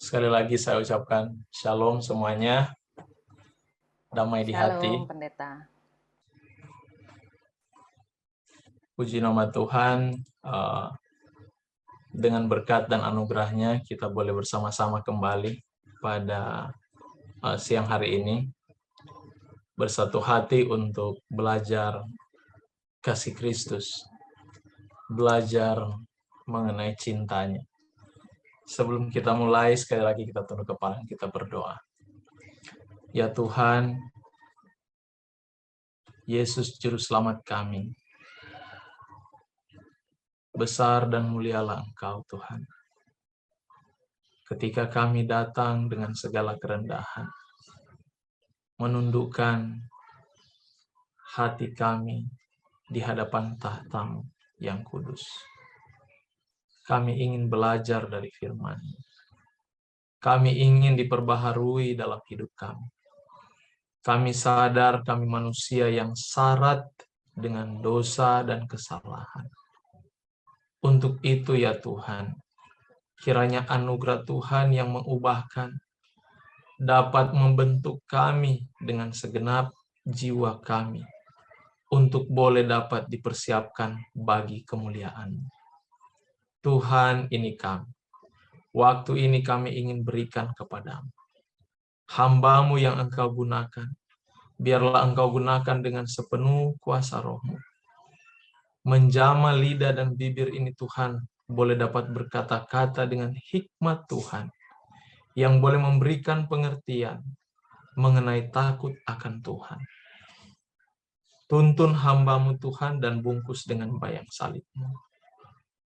Sekali lagi saya ucapkan shalom semuanya, damai di hati. Shalom, Pendeta. Puji nama Tuhan, dengan berkat dan anugerahnya kita boleh bersama-sama kembali pada siang hari ini, bersatu hati untuk belajar kasih Kristus, belajar mengenai cintanya. Sebelum kita mulai, sekali lagi kita tunduk kepala, kita berdoa. Ya Tuhan, Yesus Juru Selamat kami, besar dan mulialah Engkau Tuhan. Ketika kami datang dengan segala kerendahan, menundukkan hati kami di hadapan tahta-Mu yang kudus. Kami ingin belajar dari firman. Kami ingin diperbaharui dalam hidup kami. Kami sadar kami manusia yang syarat dengan dosa dan kesalahan. Untuk itu ya Tuhan, kiranya anugerah Tuhan yang mengubahkan dapat membentuk kami dengan segenap jiwa kami untuk boleh dapat dipersiapkan bagi kemuliaan. Tuhan, ini kami. Waktu ini kami ingin berikan kepadamu. Hamba-Mu yang Engkau gunakan, biarlah Engkau gunakan dengan sepenuh kuasa Roh-Mu. Menjamah lidah dan bibir ini Tuhan, boleh dapat berkata-kata dengan hikmat Tuhan, yang boleh memberikan pengertian mengenai takut akan Tuhan. Tuntun hamba-Mu Tuhan dan bungkus dengan bayang salib-Mu.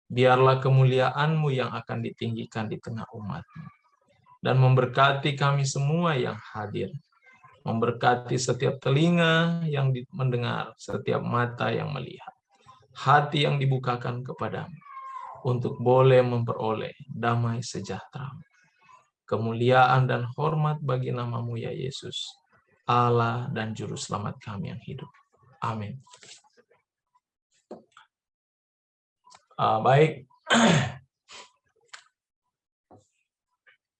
Biarlah kemuliaan-Mu yang akan ditinggikan di tengah umat-Mu. Dan memberkati kami semua yang hadir. Memberkati setiap telinga yang mendengar, setiap mata yang melihat. Hati yang dibukakan kepadamu. Untuk boleh memperoleh damai sejahtera. Kemuliaan dan hormat bagi nama-Mu ya Yesus, Allah dan Juru Selamat kami yang hidup. Amin. Baik,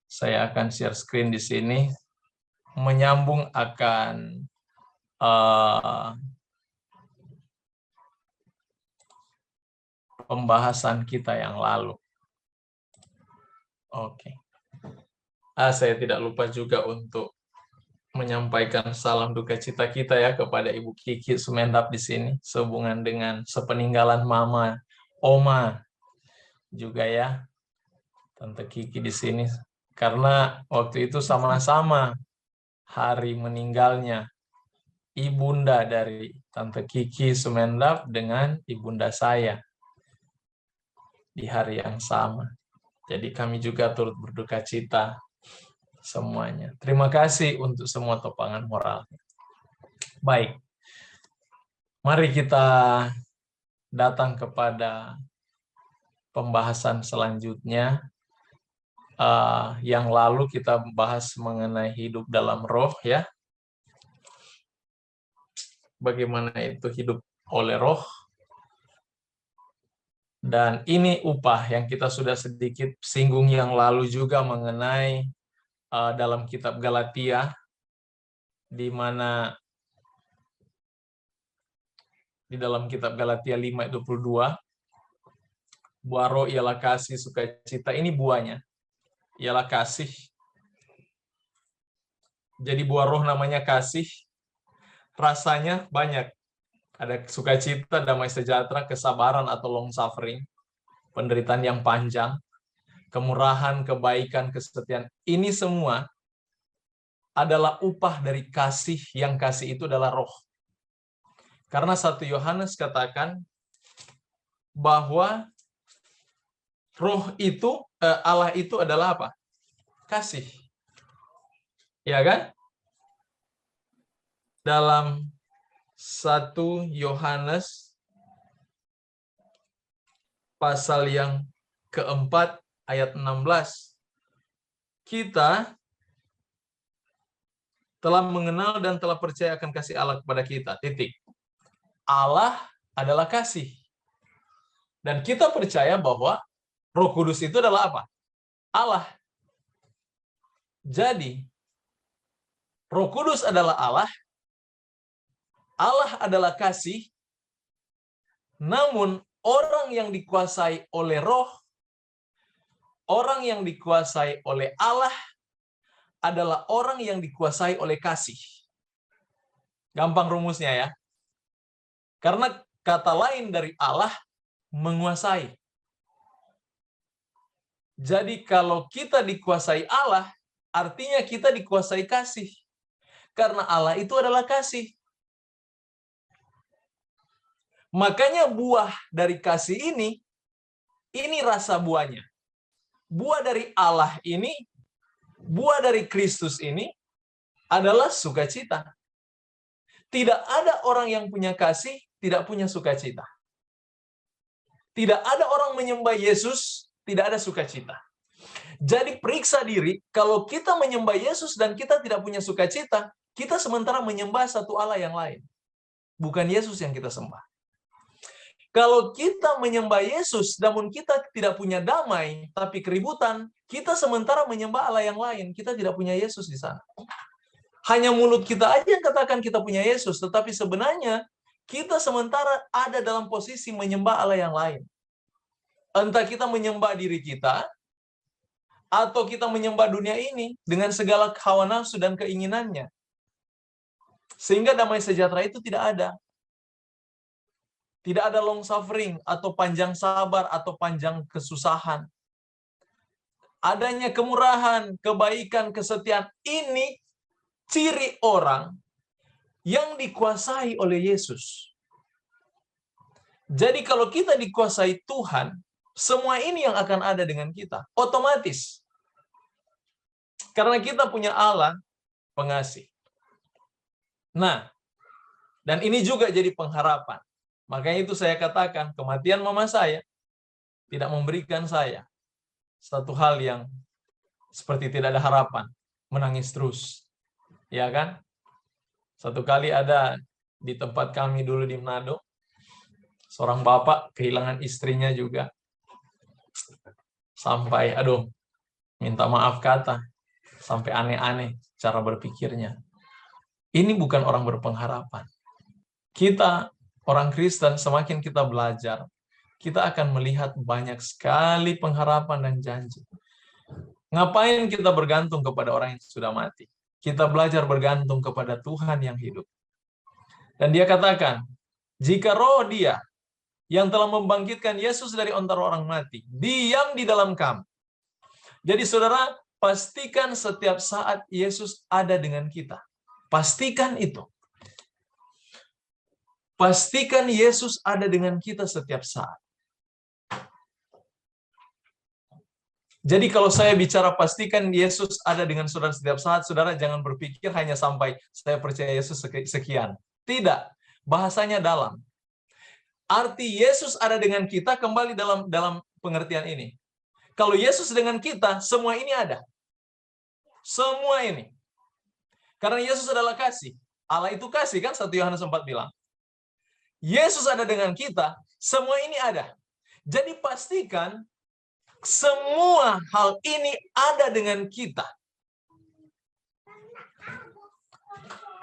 saya akan share screen di sini, menyambung akan pembahasan kita yang lalu. Oke. Saya tidak lupa juga untuk menyampaikan salam duka cita kita ya kepada Ibu Kiki Sumendap di sini, sehubungan dengan sepeninggalan Mama, Oma juga ya, Tante Kiki di sini, karena waktu itu sama-sama hari meninggalnya ibunda dari Tante Kiki Sumendap dengan ibunda saya di hari yang sama. Jadi kami juga turut berduka cita semuanya. Terima kasih untuk semua topangan moral. Baik, mari kita datang kepada pembahasan selanjutnya. Yang lalu kita bahas mengenai hidup dalam roh ya. Bagaimana itu hidup oleh roh. Dan ini upah yang kita sudah sedikit singgung yang lalu juga mengenai dalam kitab Galatia, di mana di dalam kitab Galatia 5:22, buah roh ialah kasih, sukacita. Ini buahnya, ialah kasih. Jadi buah roh namanya kasih, rasanya banyak. Ada sukacita, damai sejahtera, kesabaran atau long suffering, penderitaan yang panjang, kemurahan, kebaikan, kesetiaan. Ini semua adalah upah dari kasih, yang kasih itu adalah roh. Karena 1 Yohanes katakan bahwa roh itu, Allah itu adalah apa? Kasih. Ya kan? Dalam 1 Yohanes pasal yang keempat ayat 16. Kita telah mengenal dan telah percaya akan kasih Allah kepada kita. Titik. Allah adalah kasih. Dan kita percaya bahwa Roh Kudus itu adalah apa? Allah. Jadi, Roh Kudus adalah Allah, Allah adalah kasih, namun orang yang dikuasai oleh Roh, orang yang dikuasai oleh Allah adalah orang yang dikuasai oleh kasih. Gampang rumusnya ya. Karena kata lain dari Allah, menguasai. Jadi kalau kita dikuasai Allah, artinya kita dikuasai kasih. Karena Allah itu adalah kasih. Makanya buah dari kasih ini rasa buahnya. Buah dari Allah ini, buah dari Kristus ini adalah sukacita. Tidak ada orang yang punya kasih, tidak punya sukacita. Tidak ada orang menyembah Yesus, tidak ada sukacita. Jadi periksa diri, kalau kita menyembah Yesus dan kita tidak punya sukacita, kita sementara menyembah satu Allah yang lain. Bukan Yesus yang kita sembah. Kalau kita menyembah Yesus, namun kita tidak punya damai, tapi keributan, kita sementara menyembah Allah yang lain. Kita tidak punya Yesus di sana. Hanya mulut kita aja yang katakan kita punya Yesus, tetapi sebenarnya kita sementara ada dalam posisi menyembah Allah yang lain. Entah kita menyembah diri kita, atau kita menyembah dunia ini dengan segala hawa nafsu dan keinginannya. Sehingga damai sejahtera itu tidak ada. Tidak ada long suffering, atau panjang sabar, atau panjang kesusahan. Adanya kemurahan, kebaikan, kesetiaan. Ini ciri orang yang dikuasai oleh Yesus. Jadi kalau kita dikuasai Tuhan, semua ini yang akan ada dengan kita. Otomatis. Karena kita punya Allah pengasih. Nah, dan ini juga jadi pengharapan. Makanya itu saya katakan, kematian mama saya tidak memberikan saya satu hal yang seperti tidak ada harapan, menangis terus. Ya kan? Satu kali ada di tempat kami dulu di Manado, seorang bapak kehilangan istrinya juga. Sampai, minta maaf kata, sampai aneh-aneh cara berpikirnya. Ini bukan orang berpengharapan. Kita, orang Kristen, semakin kita belajar, kita akan melihat banyak sekali pengharapan dan janji. Ngapain kita bergantung kepada orang yang sudah mati? Kita belajar bergantung kepada Tuhan yang hidup. Dan dia katakan, jika roh dia yang telah membangkitkan Yesus dari antara orang mati, diam di dalam kamu. Jadi saudara, pastikan setiap saat Yesus ada dengan kita. Pastikan itu. Pastikan Yesus ada dengan kita setiap saat. Jadi kalau saya bicara pastikan Yesus ada dengan saudara setiap saat, saudara jangan berpikir hanya sampai saya percaya Yesus sekian. Tidak. Bahasanya dalam. Arti Yesus ada dengan kita kembali dalam pengertian ini. Kalau Yesus dengan kita, semua ini ada. Semua ini. Karena Yesus adalah kasih. Allah itu kasih kan, 1 Yohanes 4 bilang. Yesus ada dengan kita, semua ini ada. Jadi pastikan semua hal ini ada dengan kita.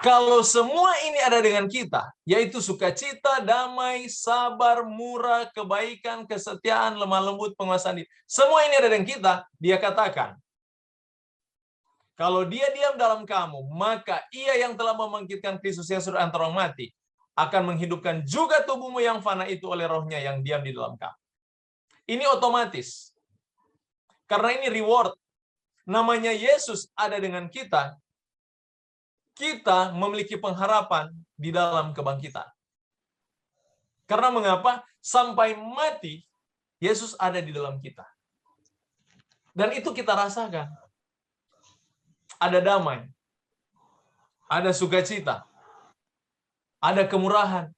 Kalau semua ini ada dengan kita, yaitu sukacita, damai, sabar, murah, kebaikan, kesetiaan, lemah lembut, penguasaan diri. Semua ini ada dengan kita, dia katakan. Kalau dia diam dalam kamu, maka ia yang telah membangkitkan Kristus Yesus dari antara orang mati akan menghidupkan juga tubuhmu yang fana itu oleh rohnya yang diam di dalam kamu. Ini otomatis. Karena ini reward. Namanya Yesus ada dengan kita. Kita memiliki pengharapan di dalam kebangkitan. Karena mengapa? Sampai mati, Yesus ada di dalam kita. Dan itu kita rasakan. Ada damai. Ada sukacita. Ada kemurahan.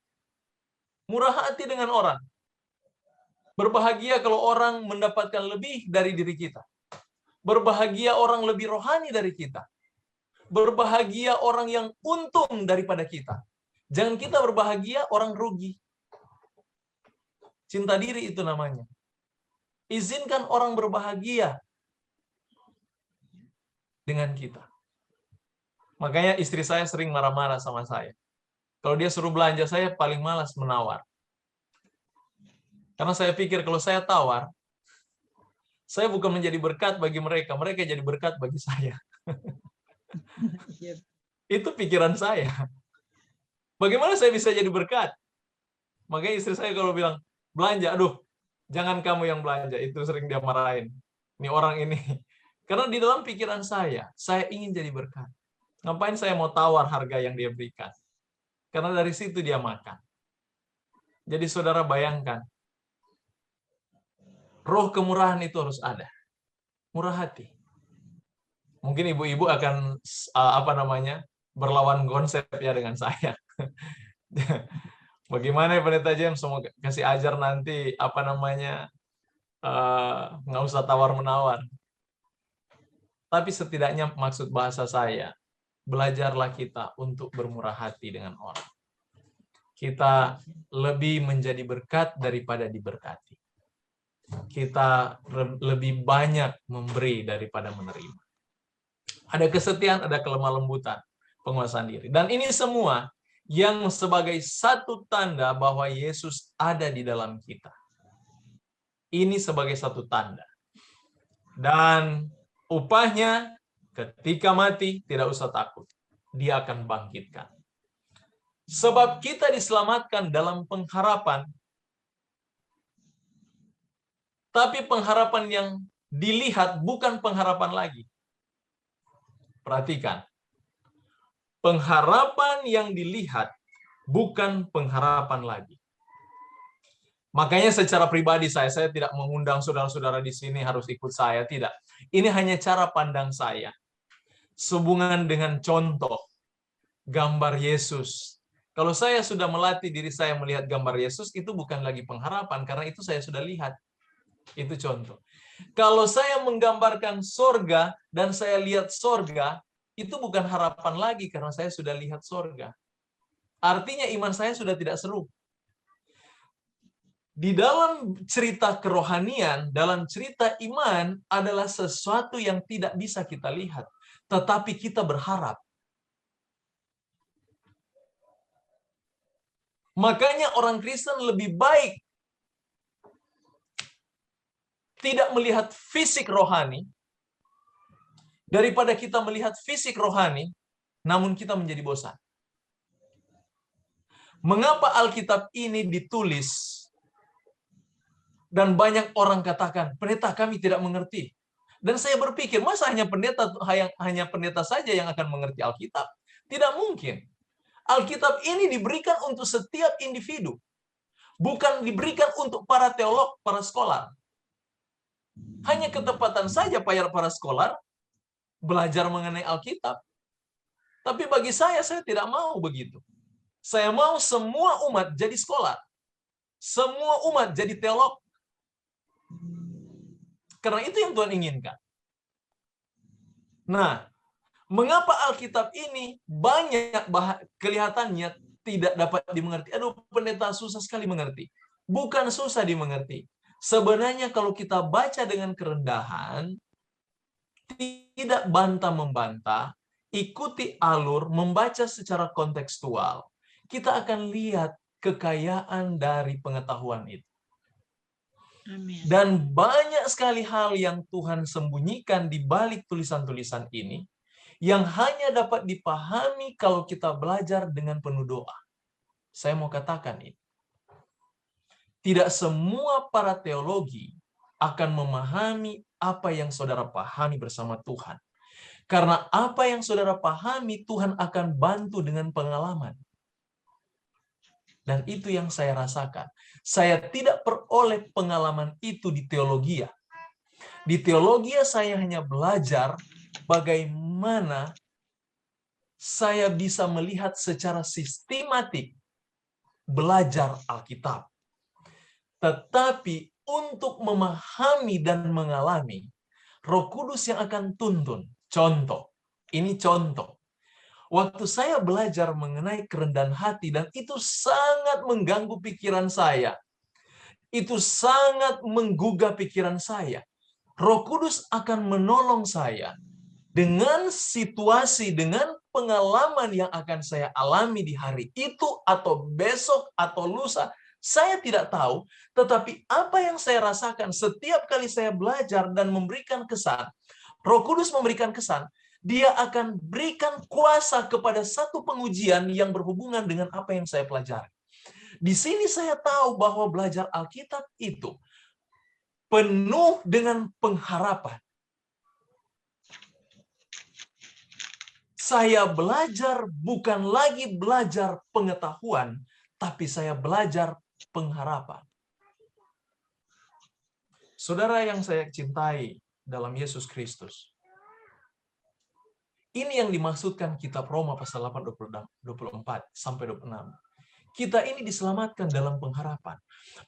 Murah hati dengan orang. Berbahagia kalau orang mendapatkan lebih dari diri kita. Berbahagia orang lebih rohani dari kita. Berbahagia orang yang untung daripada kita. Jangan kita berbahagia orang rugi. Cinta diri itu namanya. Izinkan orang berbahagia. dengan kita. Makanya istri saya sering marah-marah sama saya. Kalau dia suruh belanja, saya paling malas menawar. Karena saya pikir kalau saya tawar, saya bukan menjadi berkat bagi mereka, mereka jadi berkat bagi saya. Itu pikiran saya. Bagaimana saya bisa jadi berkat? Makanya istri saya kalau bilang, belanja, aduh, jangan kamu yang belanja. Itu sering dia marahin. Ini orang ini. Karena di dalam pikiran saya ingin jadi berkat. Ngapain saya mau tawar harga yang dia berikan? Karena dari situ dia makan. Jadi saudara bayangkan, roh kemurahan itu harus ada. Murah hati. Mungkin ibu-ibu akan berlawan konsep ya dengan saya. Bagaimana ya Pendeta James, mau kasih ajar nanti nggak usah tawar-menawar. Tapi setidaknya maksud bahasa saya, belajarlah kita untuk bermurah hati dengan orang. Kita lebih menjadi berkat daripada diberkati. Kita lebih banyak memberi daripada menerima. Ada kesetiaan, ada kelemah lembutan, penguasaan diri. Dan ini semua yang sebagai satu tanda bahwa Yesus ada di dalam kita. Ini sebagai satu tanda. Dan upahnya ketika mati tidak usah takut. Dia akan bangkitkan. Sebab kita diselamatkan dalam pengharapan. Tapi pengharapan yang dilihat bukan pengharapan lagi. Perhatikan. Pengharapan yang dilihat bukan pengharapan lagi. Makanya secara pribadi saya tidak mengundang saudara-saudara di sini harus ikut saya, tidak. Ini hanya cara pandang saya. Sehubungan dengan contoh gambar Yesus. Kalau saya sudah melatih diri saya melihat gambar Yesus, itu bukan lagi pengharapan karena itu saya sudah lihat. Itu contoh. Kalau saya menggambarkan sorga dan saya lihat sorga, itu bukan harapan lagi karena saya sudah lihat sorga. Artinya iman saya sudah tidak seru. Di dalam cerita kerohanian, dalam cerita iman adalah sesuatu yang tidak bisa kita lihat. Tetapi kita berharap. Makanya orang Kristen lebih baik tidak melihat fisik rohani daripada kita melihat fisik rohani, namun kita menjadi bosan. Mengapa Alkitab ini ditulis dan banyak orang katakan, pendeta kami tidak mengerti. Dan saya berpikir, masa hanya pendeta saja yang akan mengerti Alkitab? Tidak mungkin. Alkitab ini diberikan untuk setiap individu. Bukan diberikan untuk para teolog, para skolar. Hanya ketepatan saja para skolar belajar mengenai Alkitab. Tapi bagi saya tidak mau begitu. Saya mau semua umat jadi skolar. Semua umat jadi teolog. Karena itu yang Tuhan inginkan. Nah, mengapa Alkitab ini banyak kelihatannya tidak dapat dimengerti? Aduh, pendeta susah sekali mengerti. Bukan susah dimengerti. Sebenarnya kalau kita baca dengan kerendahan, tidak bantah-membantah, ikuti alur, membaca secara kontekstual, kita akan lihat kekayaan dari pengetahuan itu. Amen. Dan banyak sekali hal yang Tuhan sembunyikan di balik tulisan-tulisan ini, yang hanya dapat dipahami kalau kita belajar dengan penuh doa. Saya mau katakan ini. Tidak semua para teologi akan memahami apa yang saudara pahami bersama Tuhan. Karena apa yang saudara pahami, Tuhan akan bantu dengan pengalaman. Dan itu yang saya rasakan. Saya tidak peroleh pengalaman itu di teologia. Di teologia saya hanya belajar bagaimana saya bisa melihat secara sistematik belajar Alkitab. Tetapi untuk memahami dan mengalami, Roh Kudus yang akan tuntun. Contoh, ini contoh. Waktu saya belajar mengenai kerendahan hati, dan itu sangat mengganggu pikiran saya. Itu sangat menggugah pikiran saya. Roh Kudus akan menolong saya dengan situasi, dengan pengalaman yang akan saya alami di hari itu, atau besok, atau lusa, saya tidak tahu, tetapi apa yang saya rasakan setiap kali saya belajar dan memberikan kesan, Roh Kudus memberikan kesan, Dia akan berikan kuasa kepada satu pengujian yang berhubungan dengan apa yang saya pelajari. Di sini saya tahu bahwa belajar Alkitab itu penuh dengan pengharapan. Saya belajar bukan lagi belajar pengetahuan, tapi saya belajar pengharapan. Saudara yang saya cintai dalam Yesus Kristus, ini yang dimaksudkan kitab Roma pasal 8, 24 sampai 26. Kita ini diselamatkan dalam pengharapan.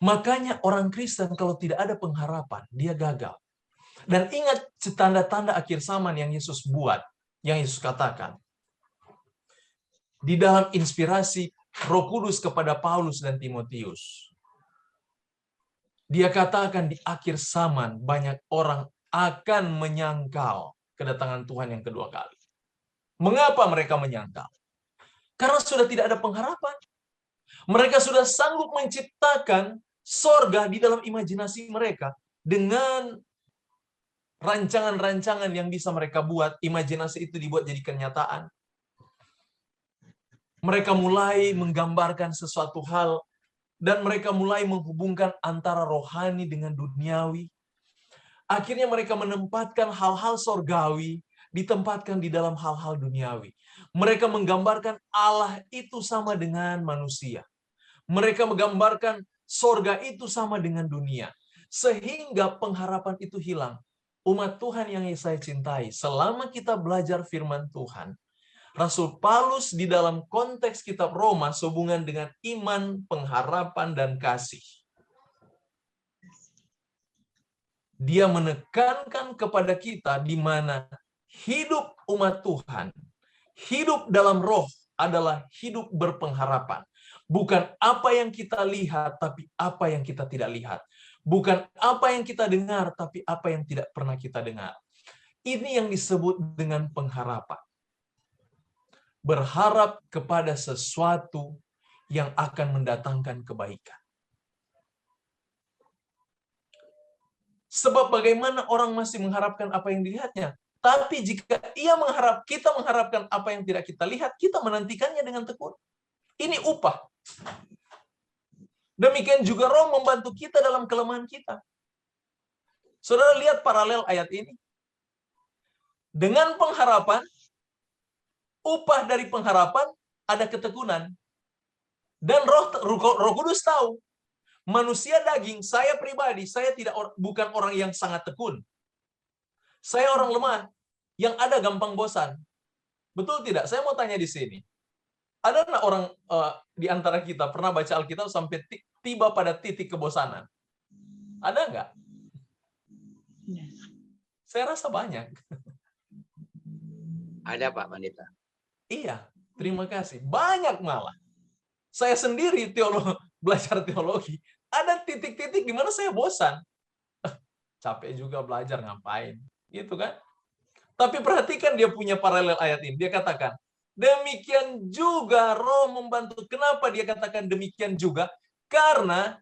Makanya orang Kristen kalau tidak ada pengharapan, dia gagal. Dan ingat tanda-tanda akhir zaman yang Yesus buat, yang Yesus katakan. Di dalam inspirasi Roh Kudus kepada Paulus dan Timotius. Dia katakan di akhir zaman banyak orang akan menyangkal kedatangan Tuhan yang kedua kali. Mengapa mereka menyangkal? Karena sudah tidak ada pengharapan. Mereka sudah sanggup menciptakan sorga di dalam imajinasi mereka dengan rancangan-rancangan yang bisa mereka buat. Imajinasi itu dibuat jadi kenyataan. Mereka mulai menggambarkan sesuatu hal dan mereka mulai menghubungkan antara rohani dengan duniawi. Akhirnya mereka menempatkan hal-hal sorgawi ditempatkan di dalam hal-hal duniawi. Mereka menggambarkan Allah itu sama dengan manusia. Mereka menggambarkan sorga itu sama dengan dunia. Sehingga pengharapan itu hilang. Umat Tuhan yang saya cintai, selama kita belajar firman Tuhan, Rasul Paulus di dalam konteks kitab Roma sehubungan dengan iman, pengharapan, dan kasih. Dia menekankan kepada kita di mana hidup umat Tuhan, hidup dalam roh adalah hidup berpengharapan. Bukan apa yang kita lihat, tapi apa yang kita tidak lihat. Bukan apa yang kita dengar, tapi apa yang tidak pernah kita dengar. Ini yang disebut dengan pengharapan. Berharap kepada sesuatu yang akan mendatangkan kebaikan. Sebab bagaimana orang masih mengharapkan apa yang dilihatnya? Tapi jika kita mengharapkan apa yang tidak kita lihat, kita menantikannya dengan tekun. Ini upah. Demikian juga Roh membantu kita dalam kelemahan kita. Saudara lihat paralel ayat ini. Dengan pengharapan, upah dari pengharapan ada ketekunan. Dan Roh Kudus tahu, manusia daging, saya pribadi, saya bukan orang yang sangat tekun. Saya orang lemah, yang ada gampang bosan. Betul tidak? Saya mau tanya di sini. Ada nggak orang di antara kita pernah baca Alkitab sampai tiba pada titik kebosanan? Ada nggak? Saya rasa banyak. Ada Pak Pendeta. Iya, terima kasih. Banyak malah. Saya sendiri belajar teologi. Ada titik-titik di mana saya bosan. Capek juga belajar, ngapain? Gitu kan? Tapi perhatikan dia punya paralel ayat ini. Dia katakan, demikian juga Roh membantu. Kenapa dia katakan demikian juga? Karena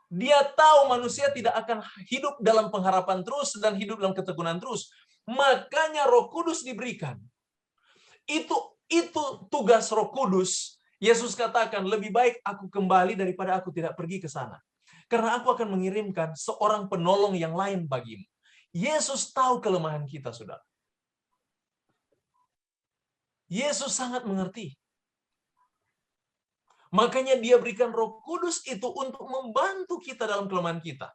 dia tahu manusia tidak akan hidup dalam pengharapan terus dan hidup dalam ketekunan terus. Makanya Roh Kudus diberikan. Itu tugas Roh Kudus. Yesus katakan, lebih baik aku kembali daripada aku tidak pergi ke sana. Karena aku akan mengirimkan seorang penolong yang lain bagimu. Yesus tahu kelemahan kita, saudara. Yesus sangat mengerti. Makanya dia berikan Roh Kudus itu untuk membantu kita dalam kelemahan kita.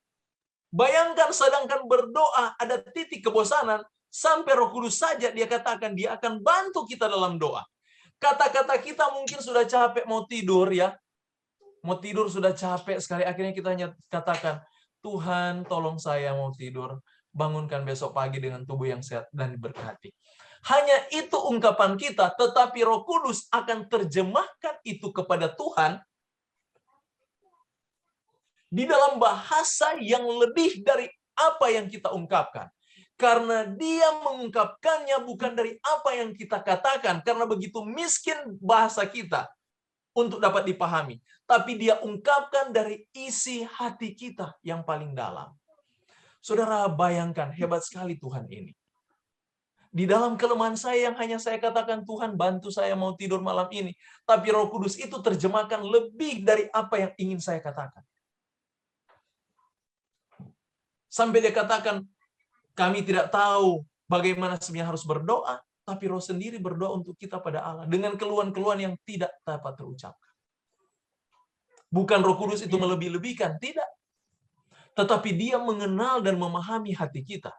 Bayangkan sedangkan berdoa ada titik kebosanan, sampai Roh Kudus saja dia katakan dia akan bantu kita dalam doa. Kata-kata kita mungkin sudah capek mau tidur ya. Mau tidur sudah capek sekali, akhirnya kita hanya katakan, Tuhan tolong saya mau tidur, bangunkan besok pagi dengan tubuh yang sehat dan diberkati. Hanya itu ungkapan kita, tetapi Roh Kudus akan terjemahkan itu kepada Tuhan di dalam bahasa yang lebih dari apa yang kita ungkapkan. Karena dia mengungkapkannya bukan dari apa yang kita katakan, karena begitu miskin bahasa kita untuk dapat dipahami. Tapi dia ungkapkan dari isi hati kita yang paling dalam. Saudara bayangkan, hebat sekali Tuhan ini. Di dalam kelemahan saya yang hanya saya katakan, Tuhan bantu saya mau tidur malam ini. Tapi Roh Kudus itu terjemahkan lebih dari apa yang ingin saya katakan. Sampai dia katakan, kami tidak tahu bagaimana sebenarnya harus berdoa, tapi Roh sendiri berdoa untuk kita pada Allah dengan keluhan-keluhan yang tidak dapat terucapkan. Bukan Roh Kudus itu melebih-lebihkan, tidak. Tetapi dia mengenal dan memahami hati kita.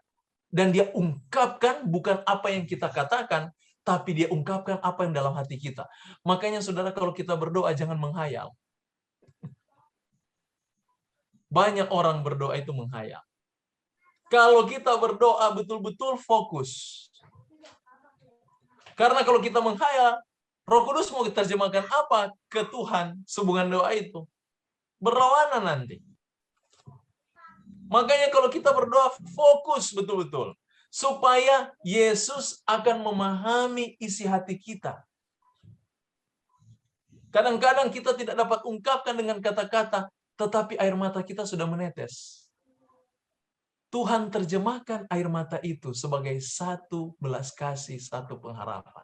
Dan dia ungkapkan bukan apa yang kita katakan, tapi dia ungkapkan apa yang dalam hati kita. Makanya saudara, kalau kita berdoa jangan menghayal. Banyak orang berdoa itu menghayal. Kalau kita berdoa betul-betul fokus. Karena kalau kita menghayal, Roh Kudus mau diterjemahkan apa ke Tuhan sehubungan doa itu? Berlawanan nanti. Makanya kalau kita berdoa fokus betul-betul. Supaya Yesus akan memahami isi hati kita. Kadang-kadang kita tidak dapat ungkapkan dengan kata-kata, tetapi air mata kita sudah menetes. Tuhan terjemahkan air mata itu sebagai satu belas kasih, satu pengharapan.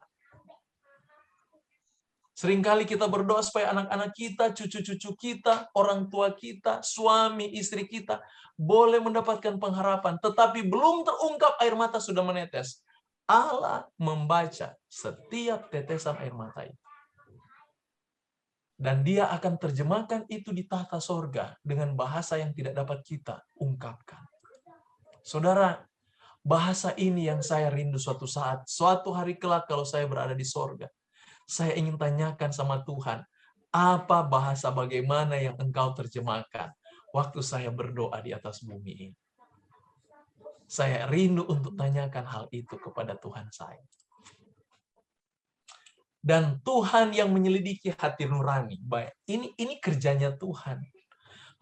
Seringkali kita berdoa supaya anak-anak kita, cucu-cucu kita, orang tua kita, suami, istri kita, boleh mendapatkan pengharapan. Tetapi belum terungkap air mata sudah menetes. Allah membaca setiap tetesan air mata itu. Dan dia akan terjemahkan itu di tahta sorga dengan bahasa yang tidak dapat kita ungkapkan. Saudara, bahasa ini yang saya rindu suatu saat. Suatu hari kelak kalau saya berada di sorga. Saya ingin tanyakan sama Tuhan, apa bahasa bagaimana yang engkau terjemahkan waktu saya berdoa di atas bumi ini. Saya rindu untuk tanyakan hal itu kepada Tuhan saya. Dan Tuhan yang menyelidiki hati nurani. Baik, ini kerjanya Tuhan.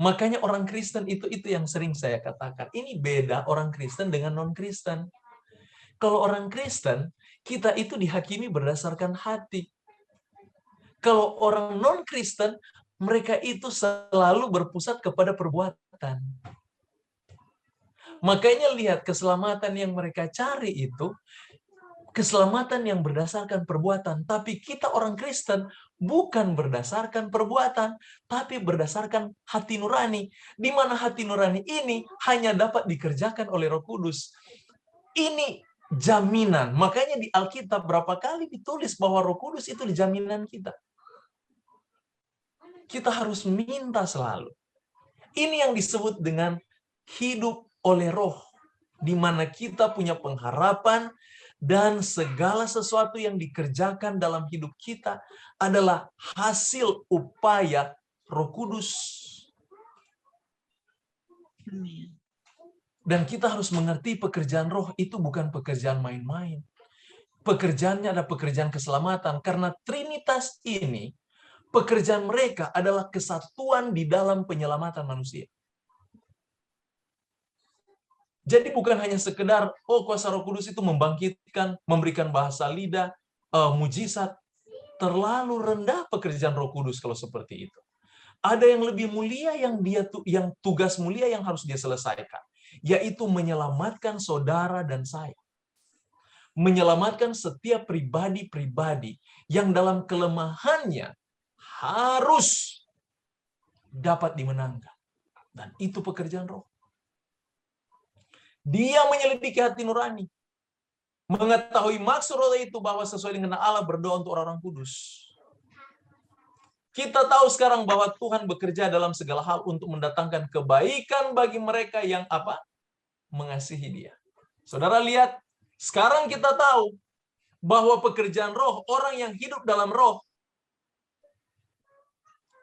Makanya orang Kristen itu yang sering saya katakan. Ini beda orang Kristen dengan non-Kristen. Kalau orang Kristen, kita itu dihakimi berdasarkan hati. Kalau orang non-Kristen, mereka itu selalu berpusat kepada perbuatan. Makanya lihat keselamatan yang mereka cari itu, keselamatan yang berdasarkan perbuatan. Tapi kita orang Kristen bukan berdasarkan perbuatan, tapi berdasarkan hati nurani. Di mana hati nurani ini hanya dapat dikerjakan oleh Roh Kudus. Ini jaminan. Makanya di Alkitab berapa kali ditulis bahwa Roh Kudus itu jaminan kita. Kita harus minta selalu. Ini yang disebut dengan hidup oleh Roh, di mana kita punya pengharapan dan segala sesuatu yang dikerjakan dalam hidup kita adalah hasil upaya Roh Kudus. Dan kita harus mengerti pekerjaan Roh itu bukan pekerjaan main-main. Pekerjaannya adalah pekerjaan keselamatan, karena Trinitas ini pekerjaan mereka adalah kesatuan di dalam penyelamatan manusia. Jadi bukan hanya sekedar, kuasa Roh Kudus itu membangkitkan, memberikan bahasa lidah, mujizat. Terlalu rendah pekerjaan Roh Kudus kalau seperti itu. Ada yang lebih mulia yang tugas mulia yang harus dia selesaikan, yaitu menyelamatkan saudara dan saya. Menyelamatkan setiap pribadi-pribadi yang dalam kelemahannya harus dapat dimenangkan. Dan itu pekerjaan Roh. Dia menyelidiki hati nurani. Mengetahui maksud Roh itu bahwa sesuai dengan Allah berdoa untuk orang-orang kudus. Kita tahu sekarang bahwa Tuhan bekerja dalam segala hal untuk mendatangkan kebaikan bagi mereka yang apa? Mengasihi Dia. Saudara lihat, sekarang kita tahu bahwa pekerjaan Roh, orang yang hidup dalam Roh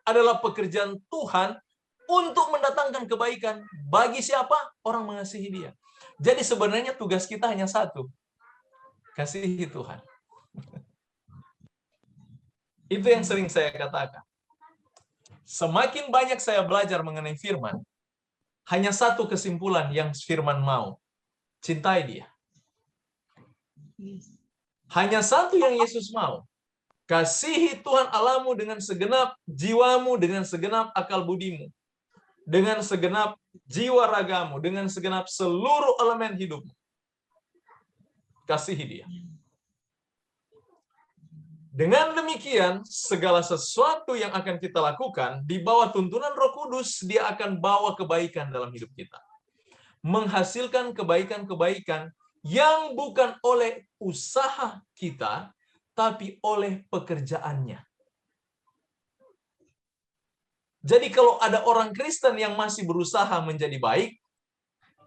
adalah pekerjaan Tuhan untuk mendatangkan kebaikan bagi siapa? Orang mengasihi Dia. Jadi sebenarnya tugas kita hanya satu. Kasihi Tuhan. Itu yang sering saya katakan. Semakin banyak saya belajar mengenai firman, hanya satu kesimpulan yang firman mau. Cintai dia. Hanya satu yang Yesus mau. Kasihi Tuhan Allahmu dengan segenap jiwamu, dengan segenap akal budimu, dengan segenap jiwa ragamu, dengan segenap seluruh elemen hidupmu. Kasihi dia. Dengan demikian, segala sesuatu yang akan kita lakukan di bawah tuntunan Roh Kudus, dia akan bawa kebaikan dalam hidup kita. Menghasilkan kebaikan-kebaikan yang bukan oleh usaha kita, tapi oleh pekerjaannya. Jadi kalau ada orang Kristen yang masih berusaha menjadi baik,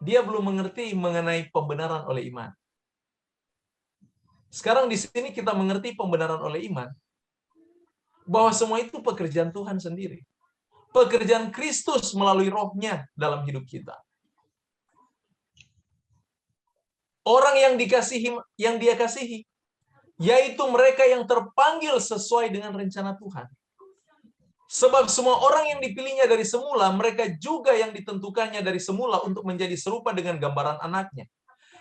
dia belum mengerti mengenai pembenaran oleh iman. Sekarang di sini kita mengerti pembenaran oleh iman, bahwa semua itu pekerjaan Tuhan sendiri. Pekerjaan Kristus melalui rohnya dalam hidup kita. Orang yang dikasihi, yang dia kasihi, yaitu mereka yang terpanggil sesuai dengan rencana Tuhan. Sebab semua orang yang dipilihnya dari semula, mereka juga yang ditentukannya dari semula untuk menjadi serupa dengan gambaran anaknya.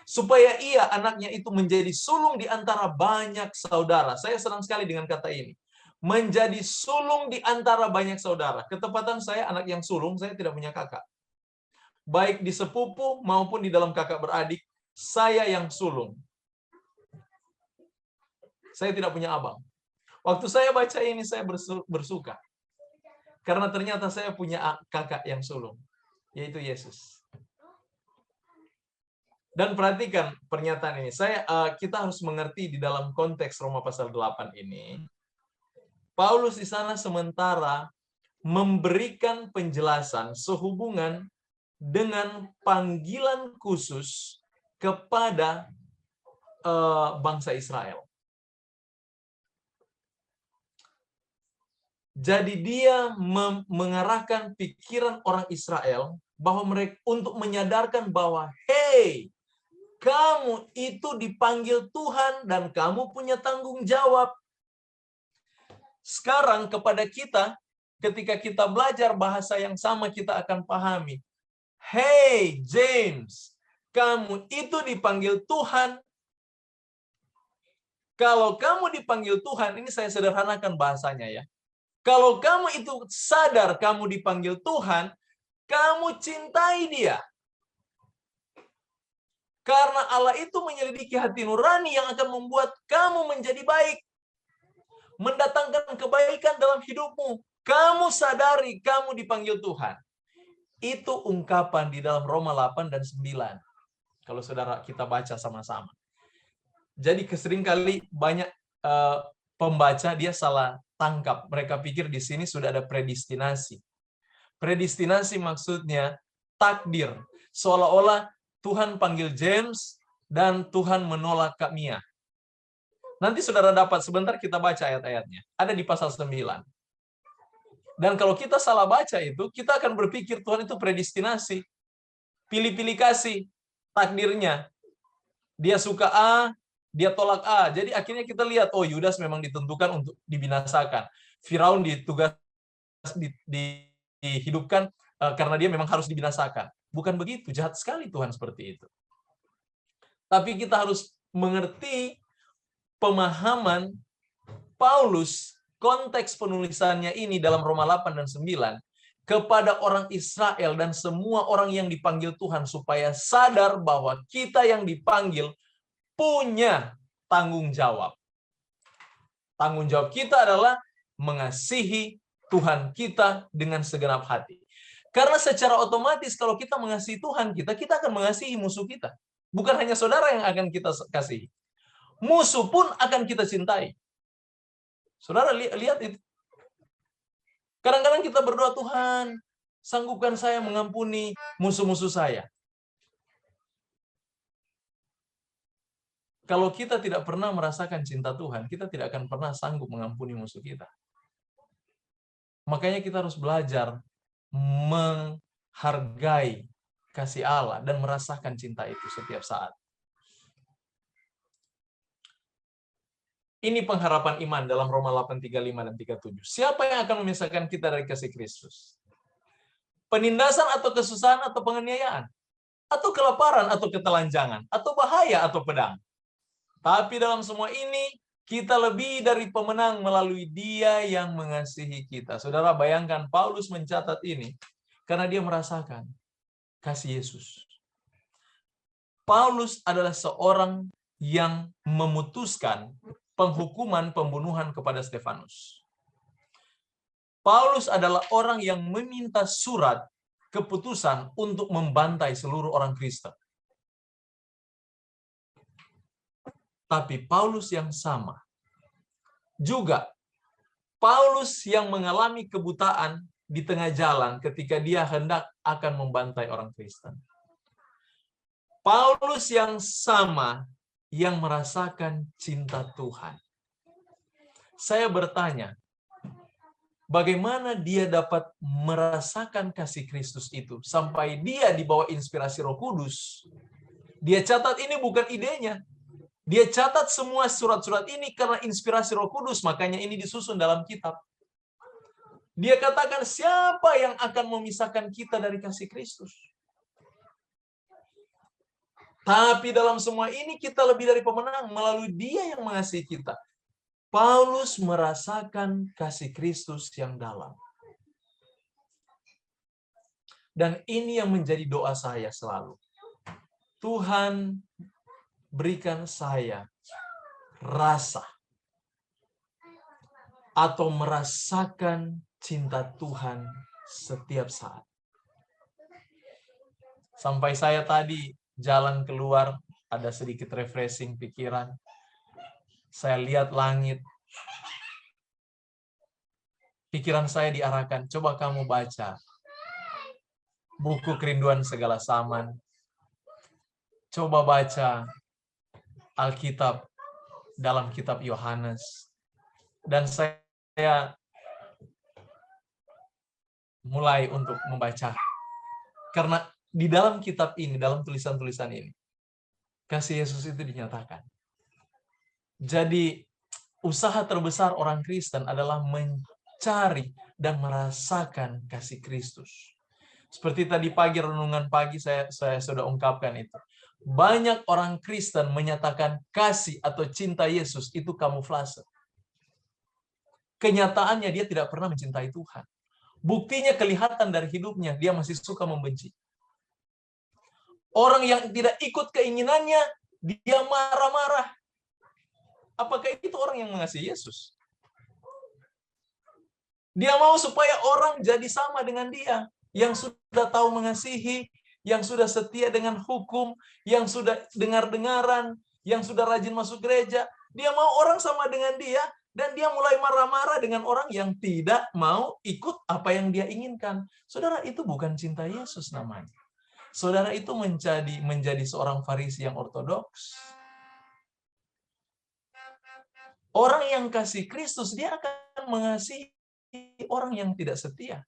Supaya ia, anaknya itu, menjadi sulung di antara banyak saudara. Saya senang sekali dengan kata ini. Menjadi sulung di antara banyak saudara. Ketepatan saya anak yang sulung, saya tidak punya kakak. Baik di sepupu maupun di dalam kakak beradik, saya yang sulung. Saya tidak punya abang. Waktu saya baca ini, saya bersuka. Karena ternyata saya punya kakak yang sulung, yaitu Yesus. Dan perhatikan pernyataan ini. Kita harus mengerti di dalam konteks Roma pasal 8 ini. Paulus di sana sementara memberikan penjelasan sehubungan dengan panggilan khusus kepada bangsa Israel. Jadi dia mengarahkan pikiran orang Israel bahwa mereka untuk menyadarkan bahwa, hey, kamu itu dipanggil Tuhan dan kamu punya tanggung jawab. Sekarang kepada kita, ketika kita belajar bahasa yang sama, kita akan pahami. Hey James, kamu itu dipanggil Tuhan. Kalau kamu dipanggil Tuhan, ini saya sederhanakan bahasanya ya. Kalau kamu itu sadar kamu dipanggil Tuhan, kamu cintai dia. Karena Allah itu menyelidiki hati nurani yang akan membuat kamu menjadi baik. Mendatangkan kebaikan dalam hidupmu. Kamu sadari kamu dipanggil Tuhan. Itu ungkapan di dalam Roma 8 dan 9. Kalau saudara kita baca sama-sama. Jadi seringkali banyak pembaca dia salah tangkap. Mereka pikir di sini sudah ada predestinasi. Predestinasi maksudnya takdir. Seolah-olah Tuhan panggil James dan Tuhan menolak Kak Mia. Nanti saudara dapat, sebentar kita baca ayat-ayatnya. Ada di pasal 9. Dan kalau kita salah baca itu, kita akan berpikir Tuhan itu predestinasi. Pilih-pilih kasih takdirnya. Dia suka A, dia tolak A. Jadi akhirnya kita lihat, oh Yudas memang ditentukan untuk dibinasakan. Firaun dihidupkan karena dia memang harus dibinasakan. Bukan begitu, jahat sekali Tuhan seperti itu. Tapi kita harus mengerti pemahaman Paulus, konteks penulisannya ini dalam Roma 8 dan 9, kepada orang Israel dan semua orang yang dipanggil Tuhan supaya sadar bahwa kita yang dipanggil punya tanggung jawab. Tanggung jawab kita adalah mengasihi Tuhan kita dengan segenap hati. Karena secara otomatis kalau kita mengasihi Tuhan kita akan mengasihi musuh kita. Bukan hanya saudara yang akan kita kasihi. Musuh pun akan kita cintai. Saudara lihat itu. Kadang-kadang kita berdoa, Tuhan, sanggupkan saya mengampuni musuh-musuh saya. Kalau kita tidak pernah merasakan cinta Tuhan, kita tidak akan pernah sanggup mengampuni musuh kita. Makanya kita harus belajar menghargai kasih Allah dan merasakan cinta itu setiap saat. Ini pengharapan iman dalam Roma 8, 35 dan 37. Siapa yang akan memisahkan kita dari kasih Kristus? Penindasan atau kesusahan atau penganiayaan? atau kelaparan atau ketelanjangan, atau bahaya atau pedang. Tapi dalam semua ini, kita lebih dari pemenang melalui Dia yang mengasihi kita. Saudara, bayangkan Paulus mencatat ini karena dia merasakan kasih Yesus. Paulus adalah seorang yang memutuskan penghukuman pembunuhan kepada Stefanus. Paulus adalah orang yang meminta surat keputusan untuk membantai seluruh orang Kristen. Tapi Paulus yang sama juga Paulus yang mengalami kebutaan di tengah jalan ketika dia hendak akan membantai orang Kristen. Paulus yang sama yang merasakan cinta Tuhan. Saya bertanya, bagaimana dia dapat merasakan kasih Kristus itu sampai dia dibawa inspirasi Roh Kudus? Dia catat ini bukan idenya. Dia catat semua surat-surat ini karena inspirasi Roh Kudus, makanya ini disusun dalam kitab. Dia katakan, siapa yang akan memisahkan kita dari kasih Kristus? Tapi dalam semua ini kita lebih dari pemenang melalui Dia yang mengasihi kita. Paulus merasakan kasih Kristus yang dalam. Dan ini yang menjadi doa saya selalu. Tuhan, berikan saya rasa atau merasakan cinta Tuhan setiap saat. Sampai saya tadi jalan keluar, ada sedikit refreshing pikiran. Saya lihat langit. Pikiran saya diarahkan, coba kamu baca buku Kerinduan Segala Zaman. Coba baca Alkitab dalam kitab Yohanes. Dan saya mulai untuk membaca. Karena di dalam kitab ini, dalam tulisan-tulisan ini, kasih Yesus itu dinyatakan. Jadi, usaha terbesar orang Kristen adalah mencari dan merasakan kasih Kristus. Seperti tadi pagi, renungan pagi saya sudah ungkapkan itu. Banyak orang Kristen menyatakan kasih atau cinta Yesus itu kamuflase. Kenyataannya dia tidak pernah mencintai Tuhan. Buktinya kelihatan dari hidupnya, dia masih suka membenci. Orang yang tidak ikut keinginannya, dia marah-marah. Apakah itu orang yang mengasihi Yesus? Dia mau supaya orang jadi sama dengan dia, yang sudah tahu mengasihi, yang sudah setia dengan hukum, yang sudah dengar-dengaran, yang sudah rajin masuk gereja. Dia mau orang sama dengan dia, dan dia mulai marah-marah dengan orang yang tidak mau ikut apa yang dia inginkan. Saudara, itu bukan cinta Yesus namanya. Saudara, itu menjadi seorang Farisi yang ortodoks. Orang yang kasih Kristus, dia akan mengasihi orang yang tidak setia.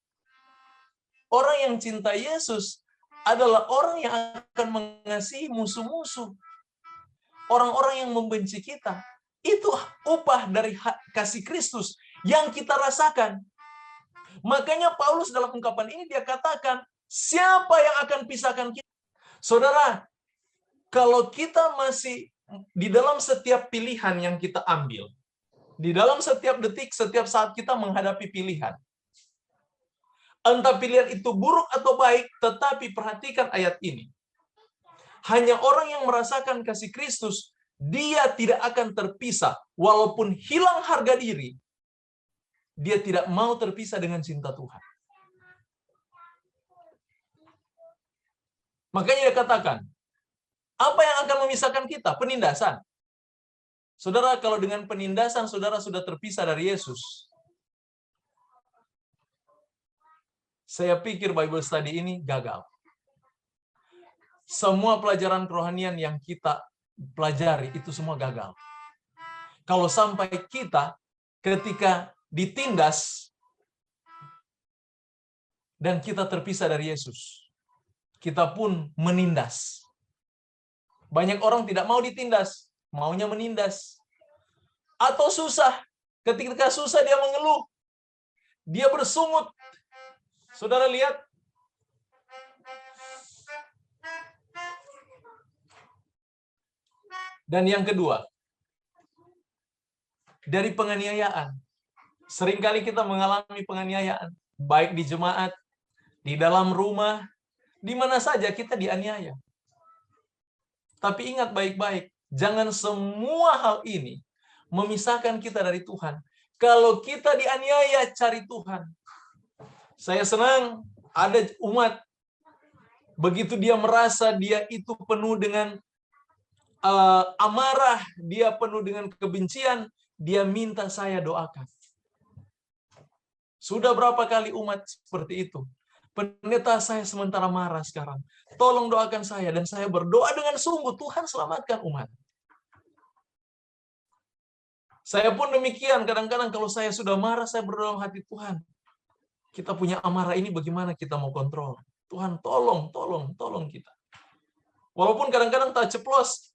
Orang yang cinta Yesus adalah orang yang akan mengasihi musuh-musuh. Orang-orang yang membenci kita. Itu upah dari kasih Kristus yang kita rasakan. Makanya Paulus dalam ungkapan ini dia katakan, siapa yang akan pisahkan kita? Saudara, kalau kita masih di dalam setiap pilihan yang kita ambil, di dalam setiap detik, setiap saat kita menghadapi pilihan, entah pilihan itu buruk atau baik, tetapi perhatikan ayat ini. Hanya orang yang merasakan kasih Kristus, dia tidak akan terpisah. Walaupun hilang harga diri, dia tidak mau terpisah dengan cinta Tuhan. Makanya dia katakan, apa yang akan memisahkan kita? Penindasan. Saudara, kalau dengan penindasan saudara sudah terpisah dari Yesus, saya pikir Bible study ini gagal. Semua pelajaran kerohanian yang kita pelajari itu semua gagal. Kalau sampai kita ketika ditindas dan kita terpisah dari Yesus, kita pun menindas. Banyak orang tidak mau ditindas, maunya menindas. Atau susah, ketika susah dia mengeluh, dia bersungut. Saudara lihat, Dan yang kedua, dari penganiayaan. Seringkali kita mengalami penganiayaan, baik di jemaat, di dalam rumah, di mana saja kita dianiaya. Tapi ingat baik-baik, jangan semua hal ini memisahkan kita dari Tuhan. Kalau kita dianiaya, cari Tuhan. Saya senang ada umat, begitu dia merasa dia itu penuh dengan amarah, dia penuh dengan kebencian, dia minta saya doakan. Sudah berapa kali umat seperti itu? Pendeta, saya sementara marah sekarang. Tolong doakan saya. Dan saya berdoa dengan sungguh, Tuhan selamatkan umat. Saya pun demikian. Kadang-kadang kalau saya sudah marah, saya berdoa dalam hati, Tuhan, kita punya amarah ini bagaimana kita mau kontrol? Tuhan, tolong kita. Walaupun kadang-kadang tak ceplos,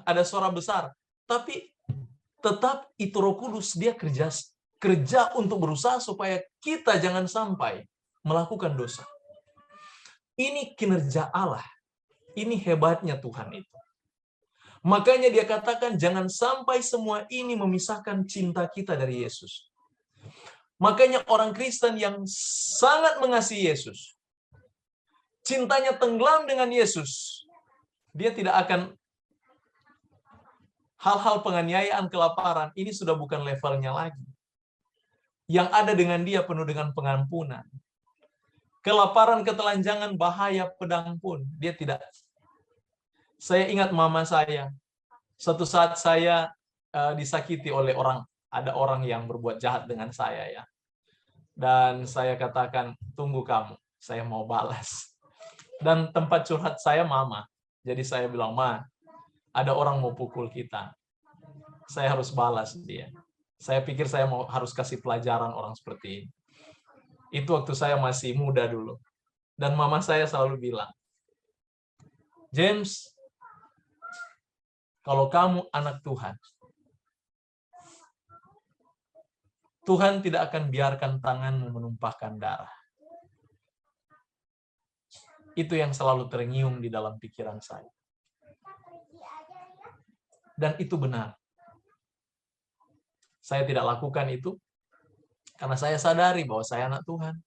ada suara besar. Tapi tetap itu Roh Kudus, dia kerja untuk berusaha supaya kita jangan sampai melakukan dosa. Ini kinerja Allah. Ini hebatnya Tuhan itu. Makanya dia katakan jangan sampai semua ini memisahkan cinta kita dari Yesus. Makanya orang Kristen yang sangat mengasihi Yesus, cintanya tenggelam dengan Yesus, dia tidak akan hal-hal penganiayaan, kelaparan, ini sudah bukan levelnya lagi. Yang ada dengan dia penuh dengan pengampunan. Kelaparan, ketelanjangan, bahaya, pedang pun dia tidak. Saya ingat mama saya. Suatu saat saya disakiti oleh ada orang yang berbuat jahat dengan saya ya. Dan saya katakan, tunggu kamu, saya mau balas. Dan tempat curhat saya mama. Jadi saya bilang, Ma, ada orang mau pukul kita. Saya harus balas dia. Saya pikir saya harus kasih pelajaran orang seperti ini. Itu waktu saya masih muda dulu. Dan mama saya selalu bilang, James, kalau kamu anak Tuhan, Tuhan tidak akan biarkan tanganmu menumpahkan darah. Itu yang selalu terngiung di dalam pikiran saya. Dan itu benar. Saya tidak lakukan itu karena saya sadari bahwa saya anak Tuhan.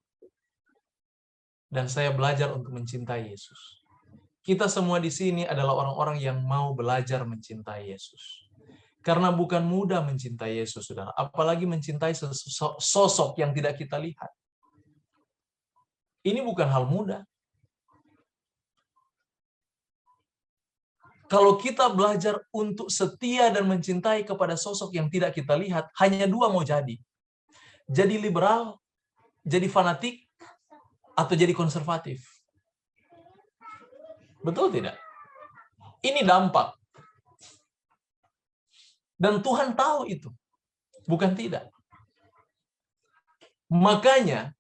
Dan saya belajar untuk mencintai Yesus. Kita semua di sini adalah orang-orang yang mau belajar mencintai Yesus. Karena bukan mudah mencintai Yesus, saudara. Apalagi mencintai sosok yang tidak kita lihat. Ini bukan hal mudah. Kalau kita belajar untuk setia dan mencintai kepada sosok yang tidak kita lihat, hanya dua mau jadi. Jadi liberal, jadi fanatik, atau jadi konservatif. Betul tidak? Ini dampak. Dan Tuhan tahu itu. Bukan tidak. Makanya,